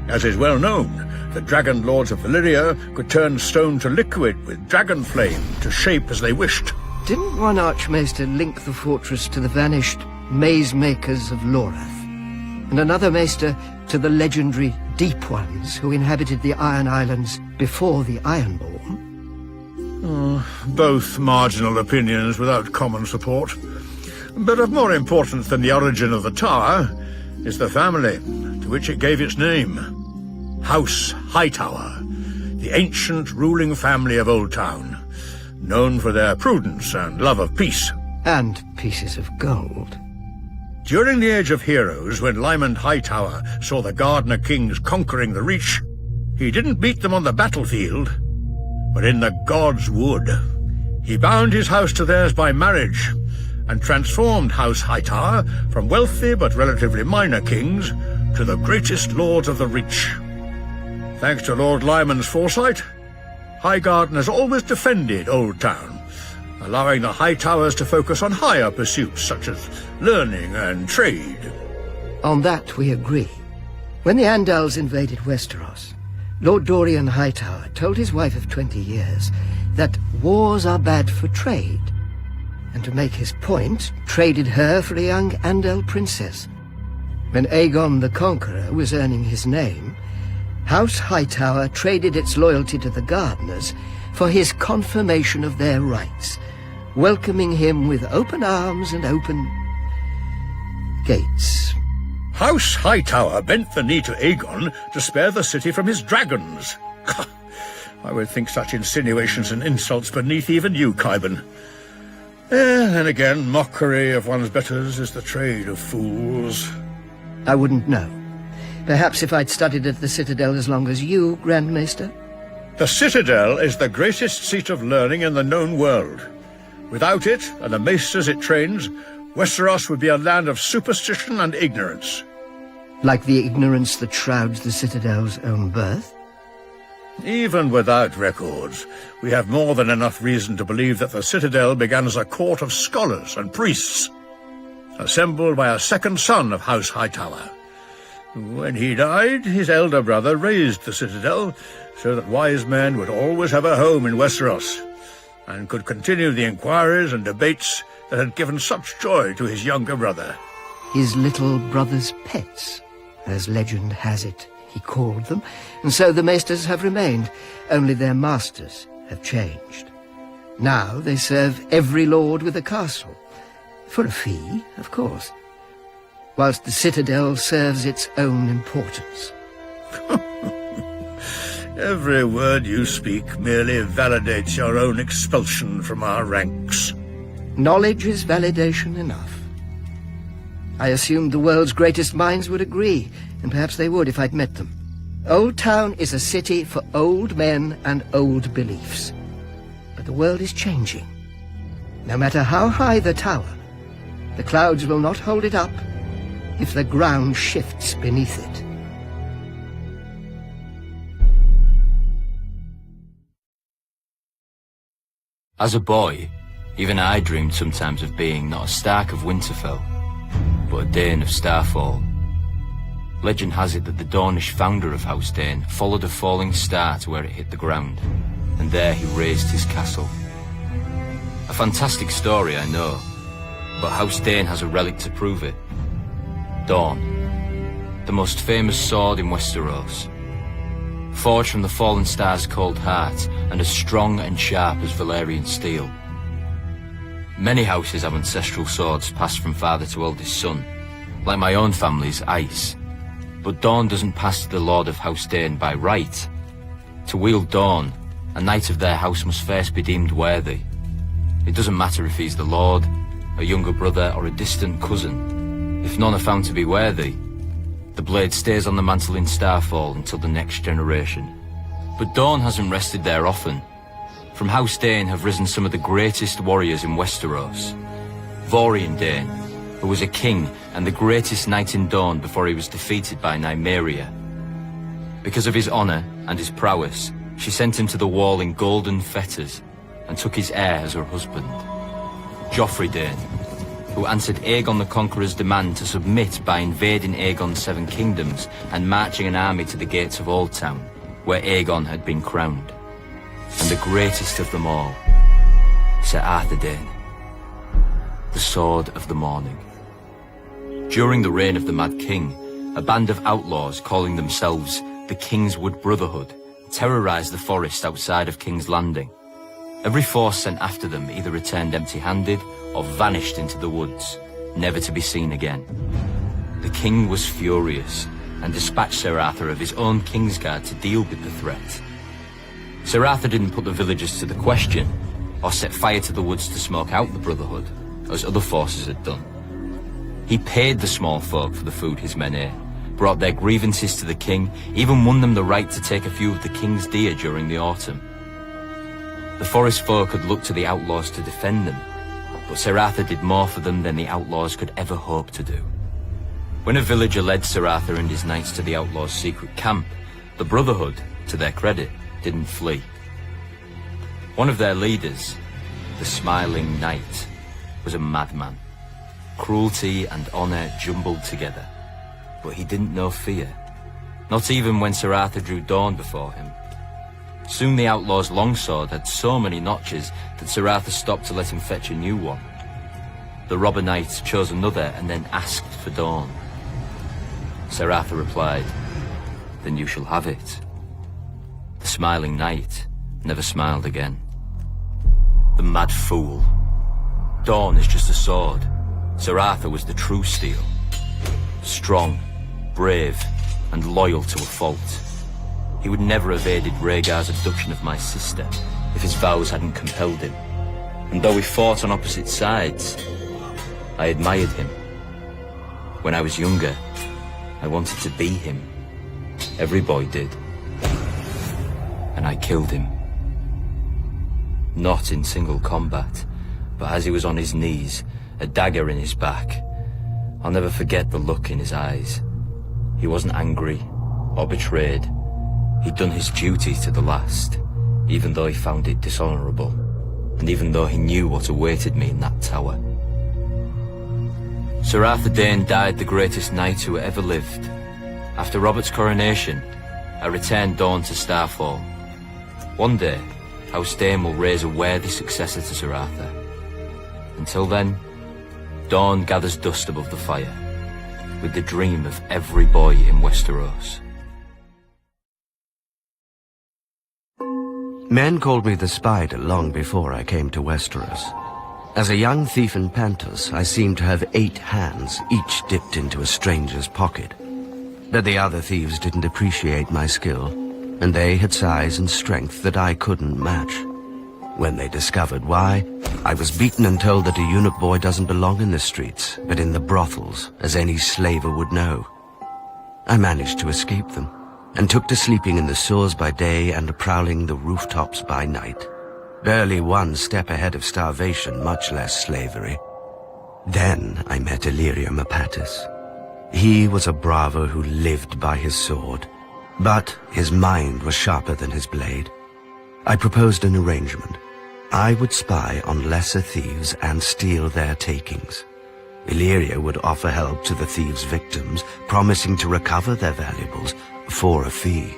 As is well known, the Dragon Lords of Valyria could turn stone to liquid with dragon flame to shape as they wished. Didn't one Archmaester link the fortress to the vanished maze makers of Lorath, and another maester to the legendary Deep Ones who inhabited the Iron Islands before the Ironborn? Both marginal opinions without common support. But of more importance than the origin of the tower is the family to which it gave its name. House Hightower, the ancient ruling family of Old Town, known for their prudence and love of peace. And pieces of gold. During the Age of Heroes, when Lyman Hightower saw the Gardener Kings conquering the Reach, he didn't meet them on the battlefield, but in the God's Wood. He bound his house to theirs by marriage, and transformed House Hightower from wealthy but relatively minor kings to the greatest lords of the Reach. Thanks to Lord Lyman's foresight, Highgarden has always defended Old Town, allowing the Hightowers to focus on higher pursuits such as learning and trade. On that we agree. When the Andals invaded Westeros, Lord Dorian Hightower told his wife of 20 years that wars are bad for trade, and to make his point, traded her for a young Andal princess. When Aegon the Conqueror was earning his name, House Hightower traded its loyalty to the Gardeners for his confirmation of their rights, welcoming him with open arms and open gates. House Hightower bent the knee to Aegon to spare the city from his dragons. I would think such insinuations and insults beneath even you, Qyburn. Then again, mockery of one's betters is the trade of fools. I wouldn't know. Perhaps if I'd studied at the Citadel as long as you, Grand Maester? The Citadel is the greatest seat of learning in the known world. Without it, and the maesters it trains, Westeros would be a land of superstition and ignorance. Like the ignorance that shrouds the Citadel's own birth? Even without records, we have more than enough reason to believe that the Citadel began as a court of scholars and priests, assembled by a second son of House Hightower. When he died, his elder brother raised the Citadel so that wise men would always have a home in Westeros, and could continue the inquiries and debates that had given such joy to his younger brother. His little brother's pets, as legend has it, he called them, and so the maesters have remained, only their masters have changed. Now they serve every lord with a castle, for a fee, of course, whilst the Citadel serves its own importance. Every word you speak merely validates your own expulsion from our ranks. Knowledge is validation enough. I assumed the world's greatest minds would agree, and perhaps they would if I'd met them. Old Town is a city for old men and old beliefs. But the world is changing. No matter how high the tower, the clouds will not hold it up if the ground shifts beneath it. As a boy, even I dreamed sometimes of being not a Stark of Winterfell, but a Dane of Starfall. Legend has it that the Dornish founder of House Dane followed a falling star to where it hit the ground, and there he raised his castle. A fantastic story, I know, but House Dane has a relic to prove it. Dawn, the most famous sword in Westeros. Forged from the fallen star's cold heart, and as strong and sharp as Valyrian steel. Many houses have ancestral swords passed from father to eldest son, like my own family's Ice. But Dawn doesn't pass to the Lord of House Dane by right. To wield Dawn, a knight of their house must first be deemed worthy. It doesn't matter if he's the Lord, a younger brother, or a distant cousin. If none are found to be worthy, the blade stays on the mantle in Starfall until the next generation. But Dawn hasn't rested there often. From House Dane have risen some of the greatest warriors in Westeros. Vorian Dane, who was a king and the greatest knight in Dawn before he was defeated by Nymeria. Because of his honor and his prowess, she sent him to the wall in golden fetters and took his heir as her husband. Joffrey Dane, who answered Aegon the Conqueror's demand to submit by invading Aegon's 7 kingdoms and marching an army to the gates of Old Town, where Aegon had been crowned. And the greatest of them all, Sir Arthur Dane, the Sword of the Morning. During the reign of the Mad King, a band of outlaws calling themselves the Kingswood Brotherhood terrorized the forest outside of King's Landing. Every force sent after them either returned empty-handed or vanished into the woods, never to be seen again. The king was furious and dispatched Sir Arthur of his own Kingsguard to deal with the threat. Sir Arthur didn't put the villagers to the question or set fire to the woods to smoke out the Brotherhood, as other forces had done. He paid the small folk for the food his men ate, brought their grievances to the king, even won them the right to take a few of the king's deer during the autumn. The forest folk had looked to the outlaws to defend them, but Sir Arthur did more for them than the outlaws could ever hope to do. When a villager led Sir Arthur and his knights to the outlaws' secret camp, the Brotherhood, to their credit, didn't flee. One of their leaders, the Smiling Knight, was a madman. Cruelty and honor jumbled together, but he didn't know fear, not even when Sir Arthur drew Dawn before him. Soon the outlaw's longsword had so many notches that Sir Arthur stopped to let him fetch a new one. The robber knight chose another and then asked for Dawn. Sir Arthur replied, "Then you shall have it." The Smiling Knight never smiled again. The mad fool. Dawn is just a sword. Sir Arthur was the true steel. Strong, brave, and loyal to a fault. He would never have aided Rhaegar's abduction of my sister if his vows hadn't compelled him. And though we fought on opposite sides, I admired him. When I was younger, I wanted to be him. Every boy did. And I killed him. Not in single combat, but as he was on his knees, a dagger in his back. I'll never forget the look in his eyes. He wasn't angry or betrayed. He'd done his duty to the last, even though he found it dishonorable, and even though he knew what awaited me in that tower. Sir Arthur Dane died the greatest knight who ever lived. After Robert's coronation, I returned Dawn to Starfall. One day, House Dane will raise a worthy successor to Sir Arthur. Until then, Dawn gathers dust above the fire, with the dream of every boy in Westeros. Men called me the Spider long before I came to Westeros. As a young thief in Pantos, I seemed to have 8 hands, each dipped into a stranger's pocket. But the other thieves didn't appreciate my skill, and they had size and strength that I couldn't match. When they discovered why, I was beaten and told that a eunuch boy doesn't belong in the streets, but in the brothels, as any slaver would know. I managed to escape them, and took to sleeping in the sewers by day and prowling the rooftops by night. Barely one step ahead of starvation, much less slavery. Then I met Illyrio Mapatis. He was a bravo who lived by his sword, but his mind was sharper than his blade. I proposed an arrangement. I would spy on lesser thieves and steal their takings. Illyrio would offer help to the thieves' victims, promising to recover their valuables for a fee.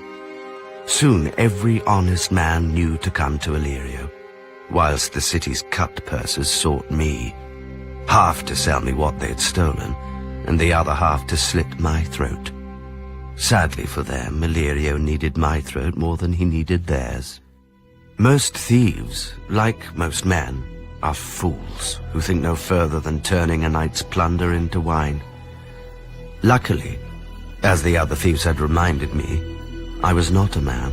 Soon every honest man knew to come to Illyrio, whilst the city's cut purses sought me, half to sell me what they had stolen, and the other half to slit my throat. Sadly for them, Illyrio needed my throat more than he needed theirs. Most thieves, like most men, are fools who think no further than turning a night's plunder into wine. Luckily, as the other thieves had reminded me, I was not a man.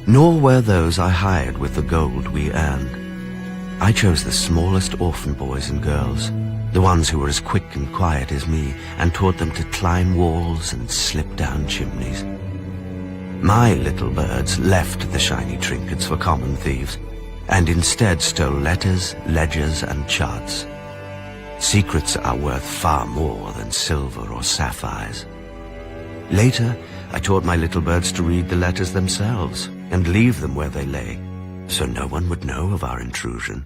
Nor were those I hired with the gold we earned. I chose the smallest orphan boys and girls, the ones who were as quick and quiet as me, and taught them to climb walls and slip down chimneys. My little birds left the shiny trinkets for common thieves, and instead stole letters, ledgers, and charts. Secrets are worth far more than silver or sapphires. Later, I taught my little birds to read the letters themselves and leave them where they lay, so no one would know of our intrusion.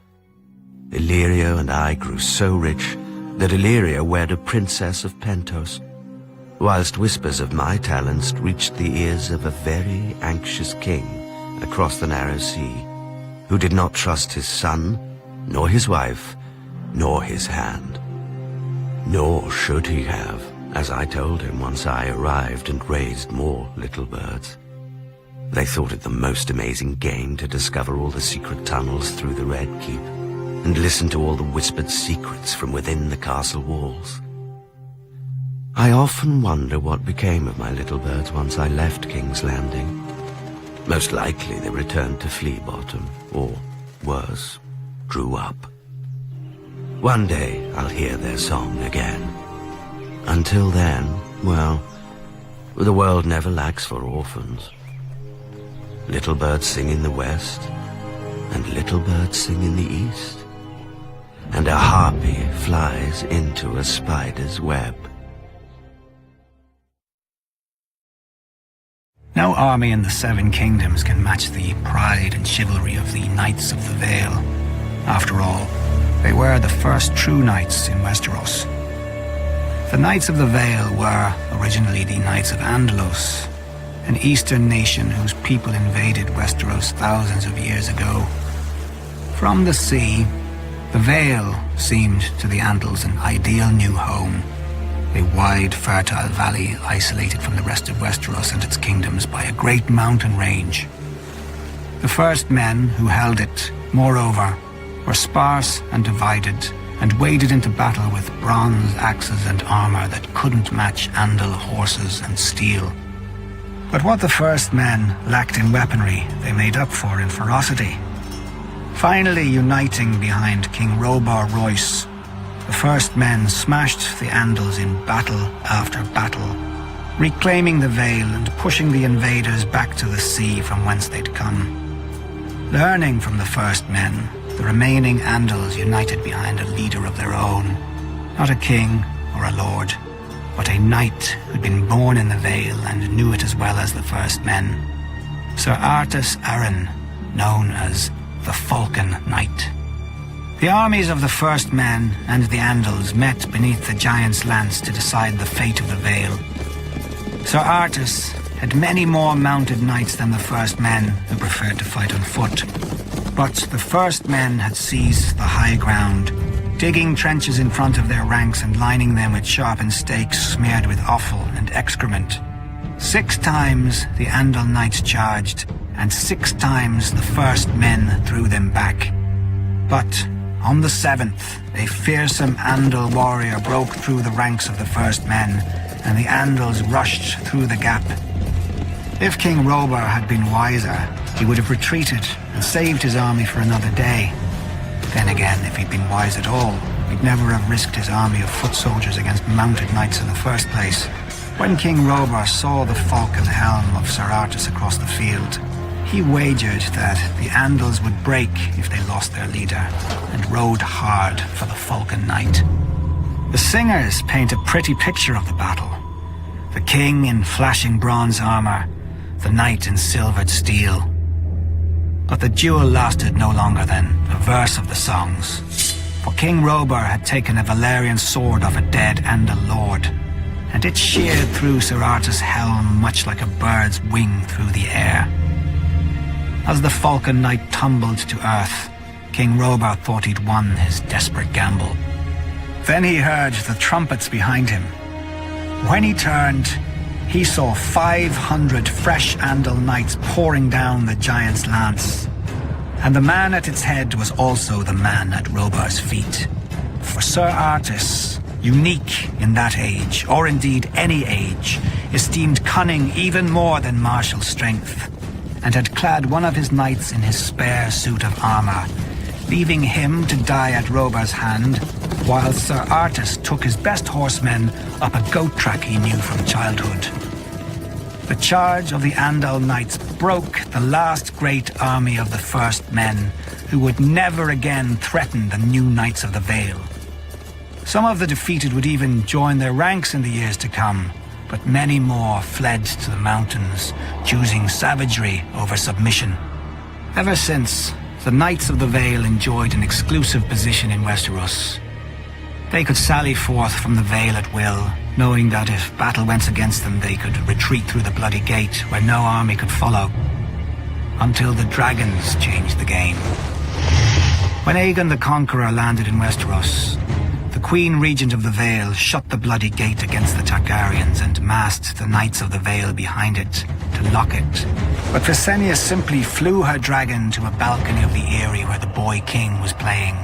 Illyrio and I grew so rich that Illyrio wed a princess of Pentos, whilst whispers of my talents reached the ears of a very anxious king across the narrow sea, who did not trust his son, nor his wife, nor his hand. Nor should he have, as I told him once I arrived and raised more little birds. They thought it the most amazing game to discover all the secret tunnels through the Red Keep, and listen to all the whispered secrets from within the castle walls. I often wonder what became of my little birds once I left King's Landing. Most likely they returned to Flea Bottom, or worse, grew up. One day I'll hear their song again. Until then, well, the world never lacks for orphans. Little birds sing in the west, and little birds sing in the east, and a harpy flies into a spider's web. No army in the Seven Kingdoms can match the pride and chivalry of the Knights of the Vale. After all, they were the first true knights in Westeros. The Knights of the Vale were originally the Knights of Andalos, an eastern nation whose people invaded Westeros thousands of years ago. From the sea, the Vale seemed to the Andals an ideal new home, a wide, fertile valley isolated from the rest of Westeros and its kingdoms by a great mountain range. The first men who held it, moreover, were sparse and divided, and waded into battle with bronze axes and armor that couldn't match Andal horses and steel. But what the first men lacked in weaponry, they made up for in ferocity. Finally uniting behind King Robar Royce, the first men smashed the Andals in battle after battle, reclaiming the Vale and pushing the invaders back to the sea from whence they'd come. Learning from the first men, the remaining Andals united behind a leader of their own, not a king or a lord, but a knight who'd been born in the Vale and knew it as well as the first men. Sir Artus Arryn, known as the Falcon Knight. The armies of the first men and the Andals met beneath the Giant's Lance to decide the fate of the Vale. Sir Artus had many more mounted knights than the first men, who preferred to fight on foot. But the first men had seized the high ground, digging trenches in front of their ranks and lining them with sharpened stakes smeared with offal and excrement. 6 times the Andal knights charged, and 6 times the first men threw them back. But on the 7th, a fearsome Andal warrior broke through the ranks of the first men and the Andals rushed through the gap. If King Robur had been wiser, he would have retreated and saved his army for another day. Then again, if he'd been wise at all, he'd never have risked his army of foot soldiers against mounted knights in the first place. When King Robur saw the falcon helm of Sir Artus across the field, he wagered that the Andals would break if they lost their leader, and rode hard for the falcon knight. The singers paint a pretty picture of the battle. The king in flashing bronze armor, the knight in silvered steel. But the duel lasted no longer than a verse of the songs, for King Robur had taken a Valerian sword of a dead Andal lord, and it sheared through Sir Artus' helm much like a bird's wing through the air. As the falcon knight tumbled to earth, King Robur thought he'd won his desperate gamble. Then he heard the trumpets behind him. When he turned, he saw 500 fresh Andal knights pouring down the giant's lance. And the man at its head was also the man at Robur's feet. For Sir Artus, unique in that age, or indeed any age, esteemed cunning even more than martial strength, and had clad one of his knights in his spare suit of armor, leaving him to die at Robur's hand, while Sir Artus took his best horsemen up a goat track he knew from childhood. The charge of the Andal knights broke the last great army of the first men, who would never again threaten the new Knights of the Vale. Some of the defeated would even join their ranks in the years to come, but many more fled to the mountains, choosing savagery over submission. Ever since, the Knights of the Vale enjoyed an exclusive position in Westeros. They could sally forth from the Vale at will, knowing that if battle went against them, they could retreat through the Bloody Gate, where no army could follow. Until the dragons changed the game. When Aegon the Conqueror landed in Westeros, the Queen Regent of the Vale shut the Bloody Gate against the Targaryens and massed the Knights of the Vale behind it to lock it. But Visenya simply flew her dragon to a balcony of the Eyrie where the boy king was playing,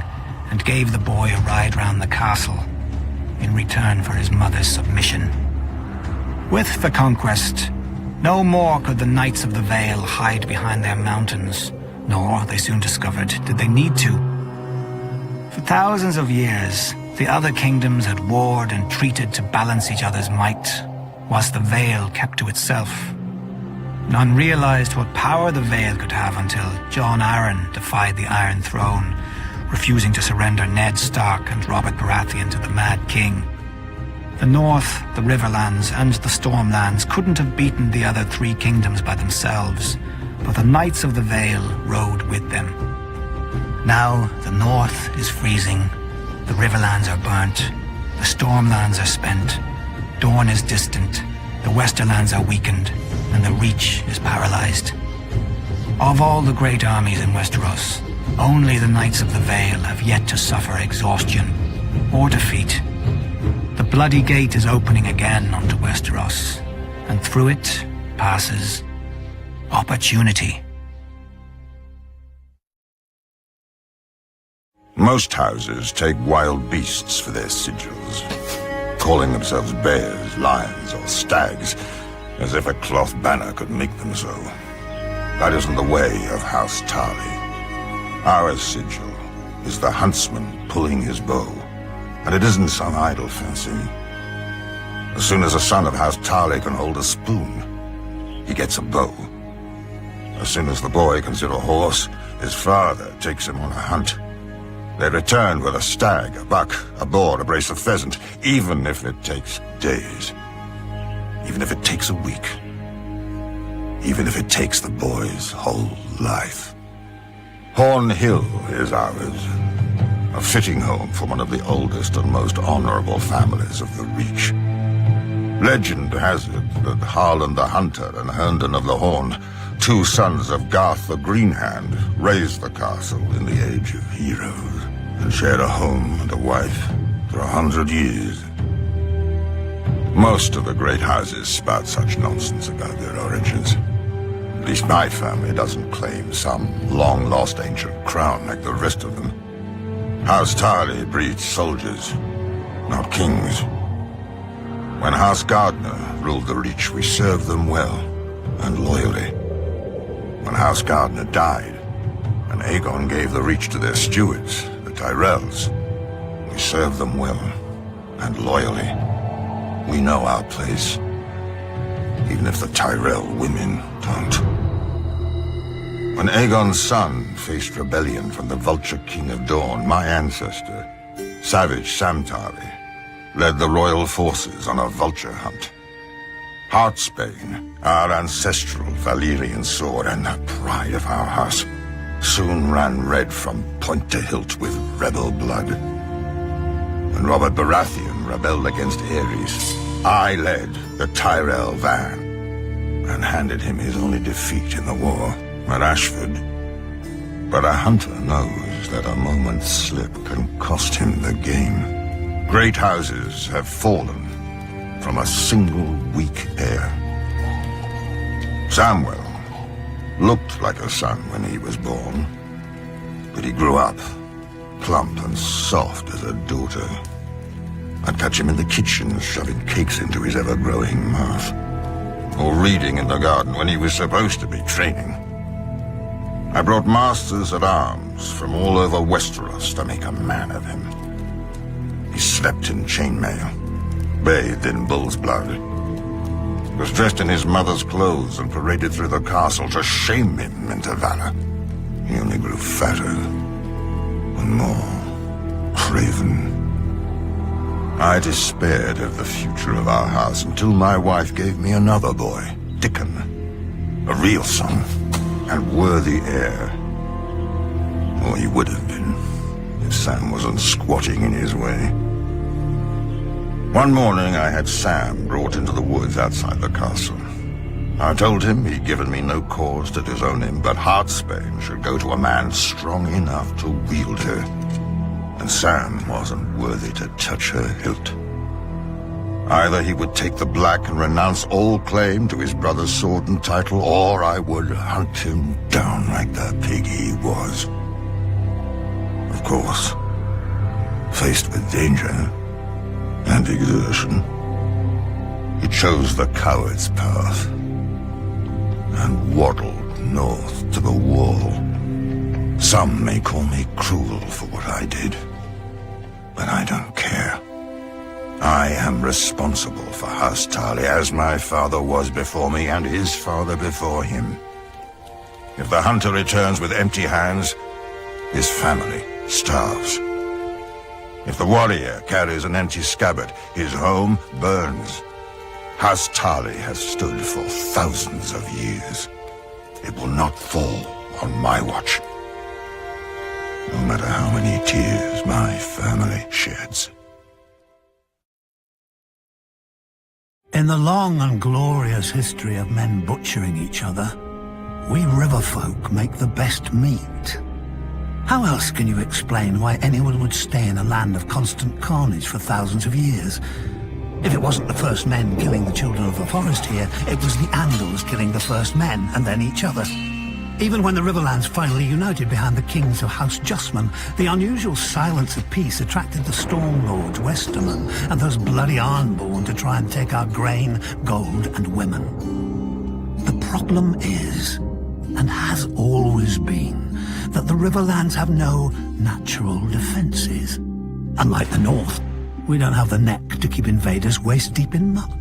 and gave the boy a ride round the castle in return for his mother's submission. With the conquest, no more could the Knights of the Vale hide behind their mountains, nor, they soon discovered, did they need to. For thousands of years, the other kingdoms had warred and treated to balance each other's might, whilst the Vale kept to itself. None realized what power the Vale could have until Jon Arryn defied the Iron Throne, refusing to surrender Ned Stark and Robert Baratheon to the Mad King. The North, the Riverlands, and the Stormlands couldn't have beaten the other three kingdoms by themselves, but the Knights of the Vale rode with them. Now the North is freezing, the Riverlands are burnt, the Stormlands are spent, Dorne is distant, the Westerlands are weakened, and the Reach is paralyzed. Of all the great armies in Westeros, only the Knights of the Vale have yet to suffer exhaustion or defeat. The Bloody Gate is opening again onto Westeros, and through it passes opportunity. Most houses take wild beasts for their sigils, calling themselves bears, lions, or stags, as if a cloth banner could make them so. That isn't the way of House Tarly. Our sigil is the huntsman pulling his bow, and it isn't some idle fancy. As soon as a son of House Tarly can hold a spoon, he gets a bow. As soon as the boy can sit a horse, his father takes him on a hunt. They return with a stag, a buck, a boar, a brace of pheasant, even if it takes days. Even if it takes a week. Even if it takes the boy's whole life. Horn Hill is ours. A fitting home for one of the oldest and most honorable families of the Reach. Legend has it that Harlan the Hunter and Herndon of the Horn, two sons of Garth the Greenhand, raised the castle in the Age of Heroes, and shared a home and a wife for 100 years. Most of the great houses spout such nonsense about their origins. At least my family doesn't claim some long-lost ancient crown like the rest of them. House Tarly breeds soldiers, not kings. When House Gardner ruled the Reach, we served them well and loyally. When House Gardner died, and Aegon gave the Reach to their stewards, the Tyrells, we served them well and loyally. We know our place, even if the Tyrell women don't. When Aegon's son faced rebellion from the Vulture King of Dawn, my ancestor, Savage Samtari, led the royal forces on a vulture hunt. Heartsbane, our ancestral Valyrian sword and the pride of our house, soon ran red from point to hilt with rebel blood. When Robert Baratheon rebelled against Aerys, I led the Tyrell van and handed him his only defeat in the war at Ashford. But a hunter knows that a moment's slip can cost him the game. Great houses have fallen from a single weak heir. Samwell looked like a son when he was born, but he grew up plump and soft as a daughter. I'd catch him in the kitchen shoving cakes into his ever-growing mouth, or reading in the garden when he was supposed to be training. I brought masters at arms from all over Westeros to make a man of him. He slept in chainmail, bathed in bull's blood, was dressed in his mother's clothes and paraded through the castle to shame him into valor. He only grew fatter and more craven. I despaired of the future of our house until my wife gave me another boy, Dickon, a real son and worthy heir. Or he would have been, if Sam wasn't squatting in his way. One morning I had Sam brought into the woods outside the castle. I told him he'd given me no cause to disown him, but Heartsbane should go to a man strong enough to wield her. And Sam wasn't worthy to touch her hilt. Either he would take the black and renounce all claim to his brother's sword and title, or I would hunt him down like the pig he was. Of course, faced with danger and exertion, he chose the coward's path and waddled north to the wall. Some may call me cruel for what I did, but I don't care. I am responsible for House Tarly, as my father was before me and his father before him. If the hunter returns with empty hands, his family starves. If the warrior carries an empty scabbard, his home burns. House Tarly has stood for thousands of years. It will not fall on my watch, no matter how many tears my family sheds. In the long and glorious history of men butchering each other, we river folk make the best meat. How else can you explain why anyone would stay in a land of constant carnage for thousands of years? If it wasn't the first men killing the children of the forest here, it was the Andals killing the first men and then each other. Even when the Riverlands finally united behind the kings of House Justman, the unusual silence of peace attracted the Storm Lords, Westermen, and those bloody Ironborn to try and take our grain, gold, and women. The problem is, and has always been, that the Riverlands have no natural defences. Unlike the North, we don't have the neck to keep invaders waist-deep in muck.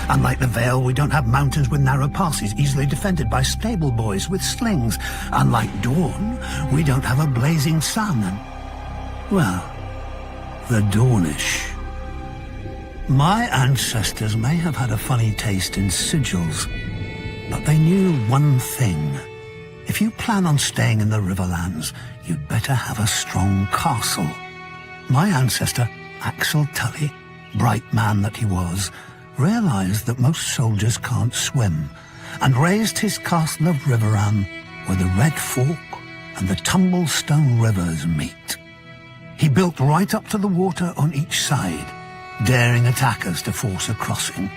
Unlike the Vale, we don't have mountains with narrow passes easily defended by stable boys with slings. Unlike Dawn, we don't have a blazing sun and, well, the Dornish. My ancestors may have had a funny taste in sigils, but they knew one thing. If you plan on staying in the Riverlands, you'd better have a strong castle. My ancestor, Axel Tully, bright man that he was, realized that most soldiers can't swim, and raised his castle of Riverrun where the Red Fork and the Tumblestone rivers meet. He built right up to the water on each side, daring attackers to force a crossing.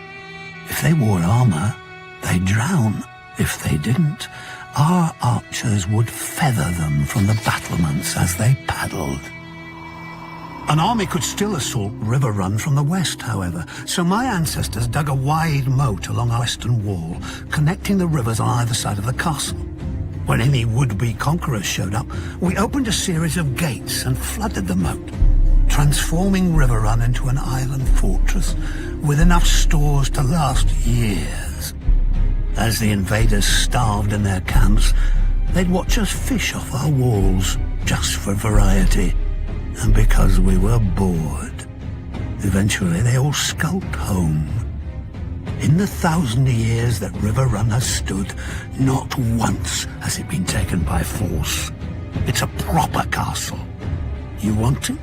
If they wore armor, they'd drown. If they didn't, our archers would feather them from the battlements as they paddled. An army could still assault River Run from the west, however, so my ancestors dug a wide moat along our western wall, connecting the rivers on either side of the castle. When any would-be conquerors showed up, we opened a series of gates and flooded the moat, transforming River Run into an island fortress with enough stores to last years. As the invaders starved in their camps, they'd watch us fish off our walls, just for variety, and because we were bored. Eventually they all skulked home. In the 1,000 years that River Run has stood, not once has it been taken by force. It's a proper castle. You want it?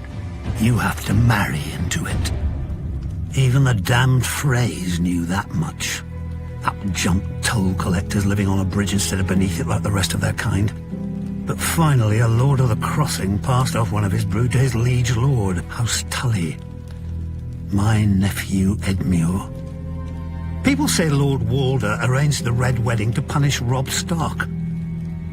You have to marry into it. Even the damned Freys knew that much. Up-jump toll collectors living on a bridge instead of beneath it like the rest of their kind. But finally, a Lord of the Crossing passed off one of his brood to his liege lord, House Tully. My nephew Edmure. People say Lord Walder arranged the Red Wedding to punish Robb Stark.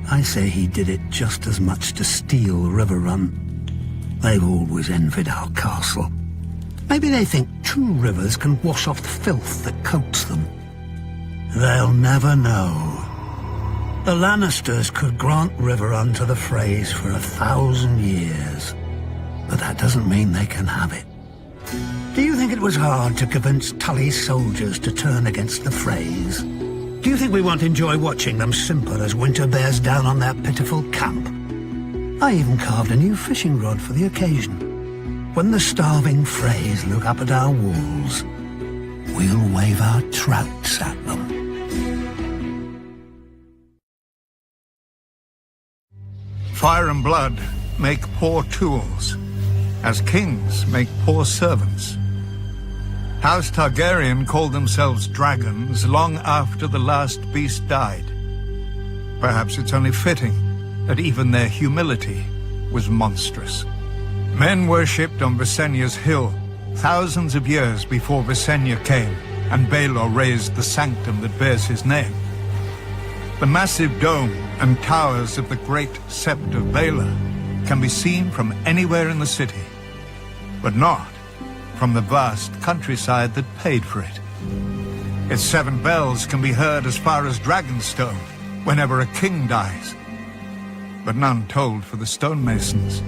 I say he did it just as much to steal River Run. They've always envied our castle. Maybe they think two rivers can wash off the filth that coats them. They'll never know. The Lannisters could grant River Run to the Freys for 1,000 years. But that doesn't mean they can have it. Do you think it was hard to convince Tully's soldiers to turn against the Freys? Do you think we won't enjoy watching them simper as winter bears down on their pitiful camp? I even carved a new fishing rod for the occasion. When the starving Freys look up at our walls, we'll wave our trouts at them. Fire and blood make poor tools, as kings make poor servants. House Targaryen called themselves dragons long after the last beast died. Perhaps it's only fitting that even their humility was monstrous. Men worshipped on Visenya's hill thousands of years before Visenya came and Baelor raised the sanctum that bears his name. The massive dome and towers of the great Sept of Baelor can be seen from anywhere in the city, but not from the vast countryside that paid for it. Its 7 bells can be heard as far as Dragonstone whenever a king dies, but none tolled for the stonemasons,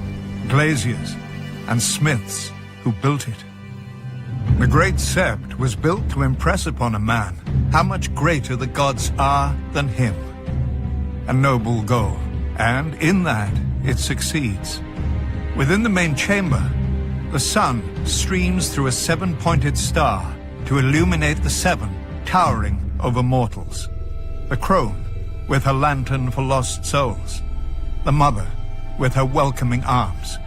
glaziers, and smiths who built it. The great Sept was built to impress upon a man how much greater the gods are than him. A noble goal, and in that it succeeds. Within the main chamber, the sun streams through a 7-pointed star to illuminate the 7 towering over mortals. The crone with her lantern for lost souls, the mother with her welcoming arms,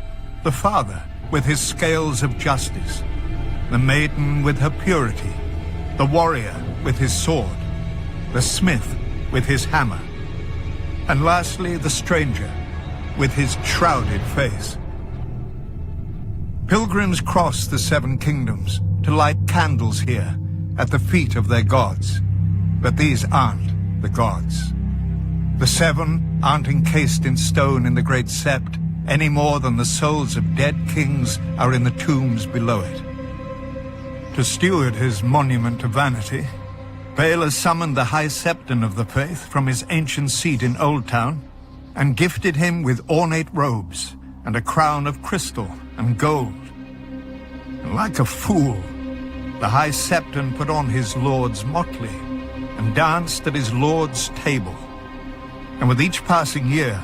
the father with his scales of justice, the maiden with her purity, the warrior with his sword, the smith with his hammer, and lastly the stranger with his shrouded face. Pilgrims cross the 7 kingdoms to light candles here at the feet of their gods, but these aren't the gods. The 7 aren't encased in stone in the great Sept any more than the souls of dead kings are in the tombs below it. To steward his monument to vanity, Baelor summoned the High Septon of the Faith from his ancient seat in Old Town and gifted him with ornate robes and a crown of crystal and gold. And like a fool, the High Septon put on his lord's motley and danced at his lord's table. And with each passing year,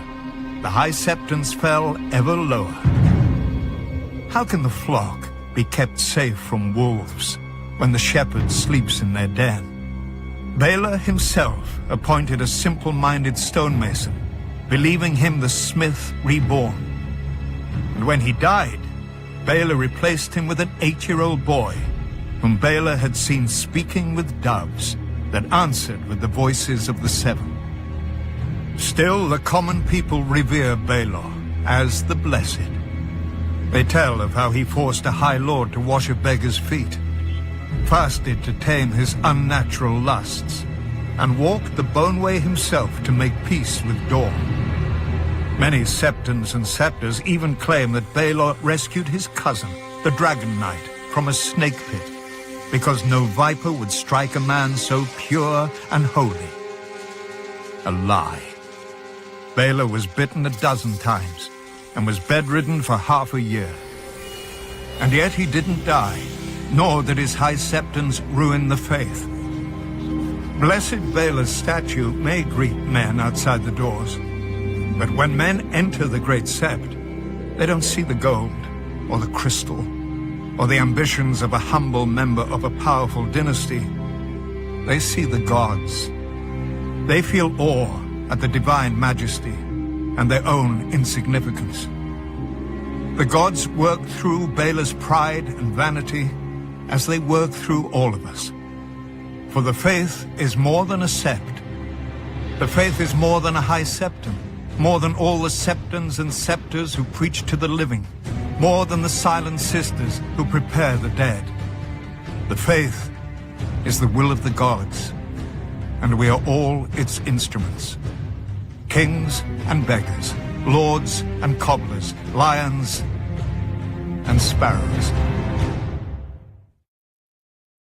the High Septons fell ever lower. How can the flock be kept safe from wolves when the shepherd sleeps in their den? Baelor himself appointed a simple-minded stonemason, believing him the smith reborn. And when he died, Baelor replaced him with an 8-year-old boy, whom Baelor had seen speaking with doves that answered with the voices of the 7. Still, the common people revere Baelor as the Blessed. They tell of how he forced a High Lord to wash a beggar's feet, fasted to tame his unnatural lusts, and walked the bone way himself to make peace with Dawn. Many septons and scepters even claim that Baelor rescued his cousin, the Dragon Knight, from a snake pit, because no viper would strike a man so pure and holy. A lie. Baelor was bitten 12 times and was bedridden for half a year. And yet he didn't die, nor did his high septons ruin the faith. Blessed Baelor's statue may greet men outside the doors, but when men enter the Great Sept, they don't see the gold, or the crystal, or the ambitions of a humble member of a powerful dynasty. They see the gods. They feel awe at the divine majesty and their own insignificance. The gods work through Baelor's pride and vanity as they work through all of us. For the faith is more than a sept. The faith is more than a high septon, more than all the septons and scepters who preach to the living, more than the silent sisters who prepare the dead. The faith is the will of the gods, and we are all its instruments. Kings and beggars, lords and cobblers, lions and sparrows.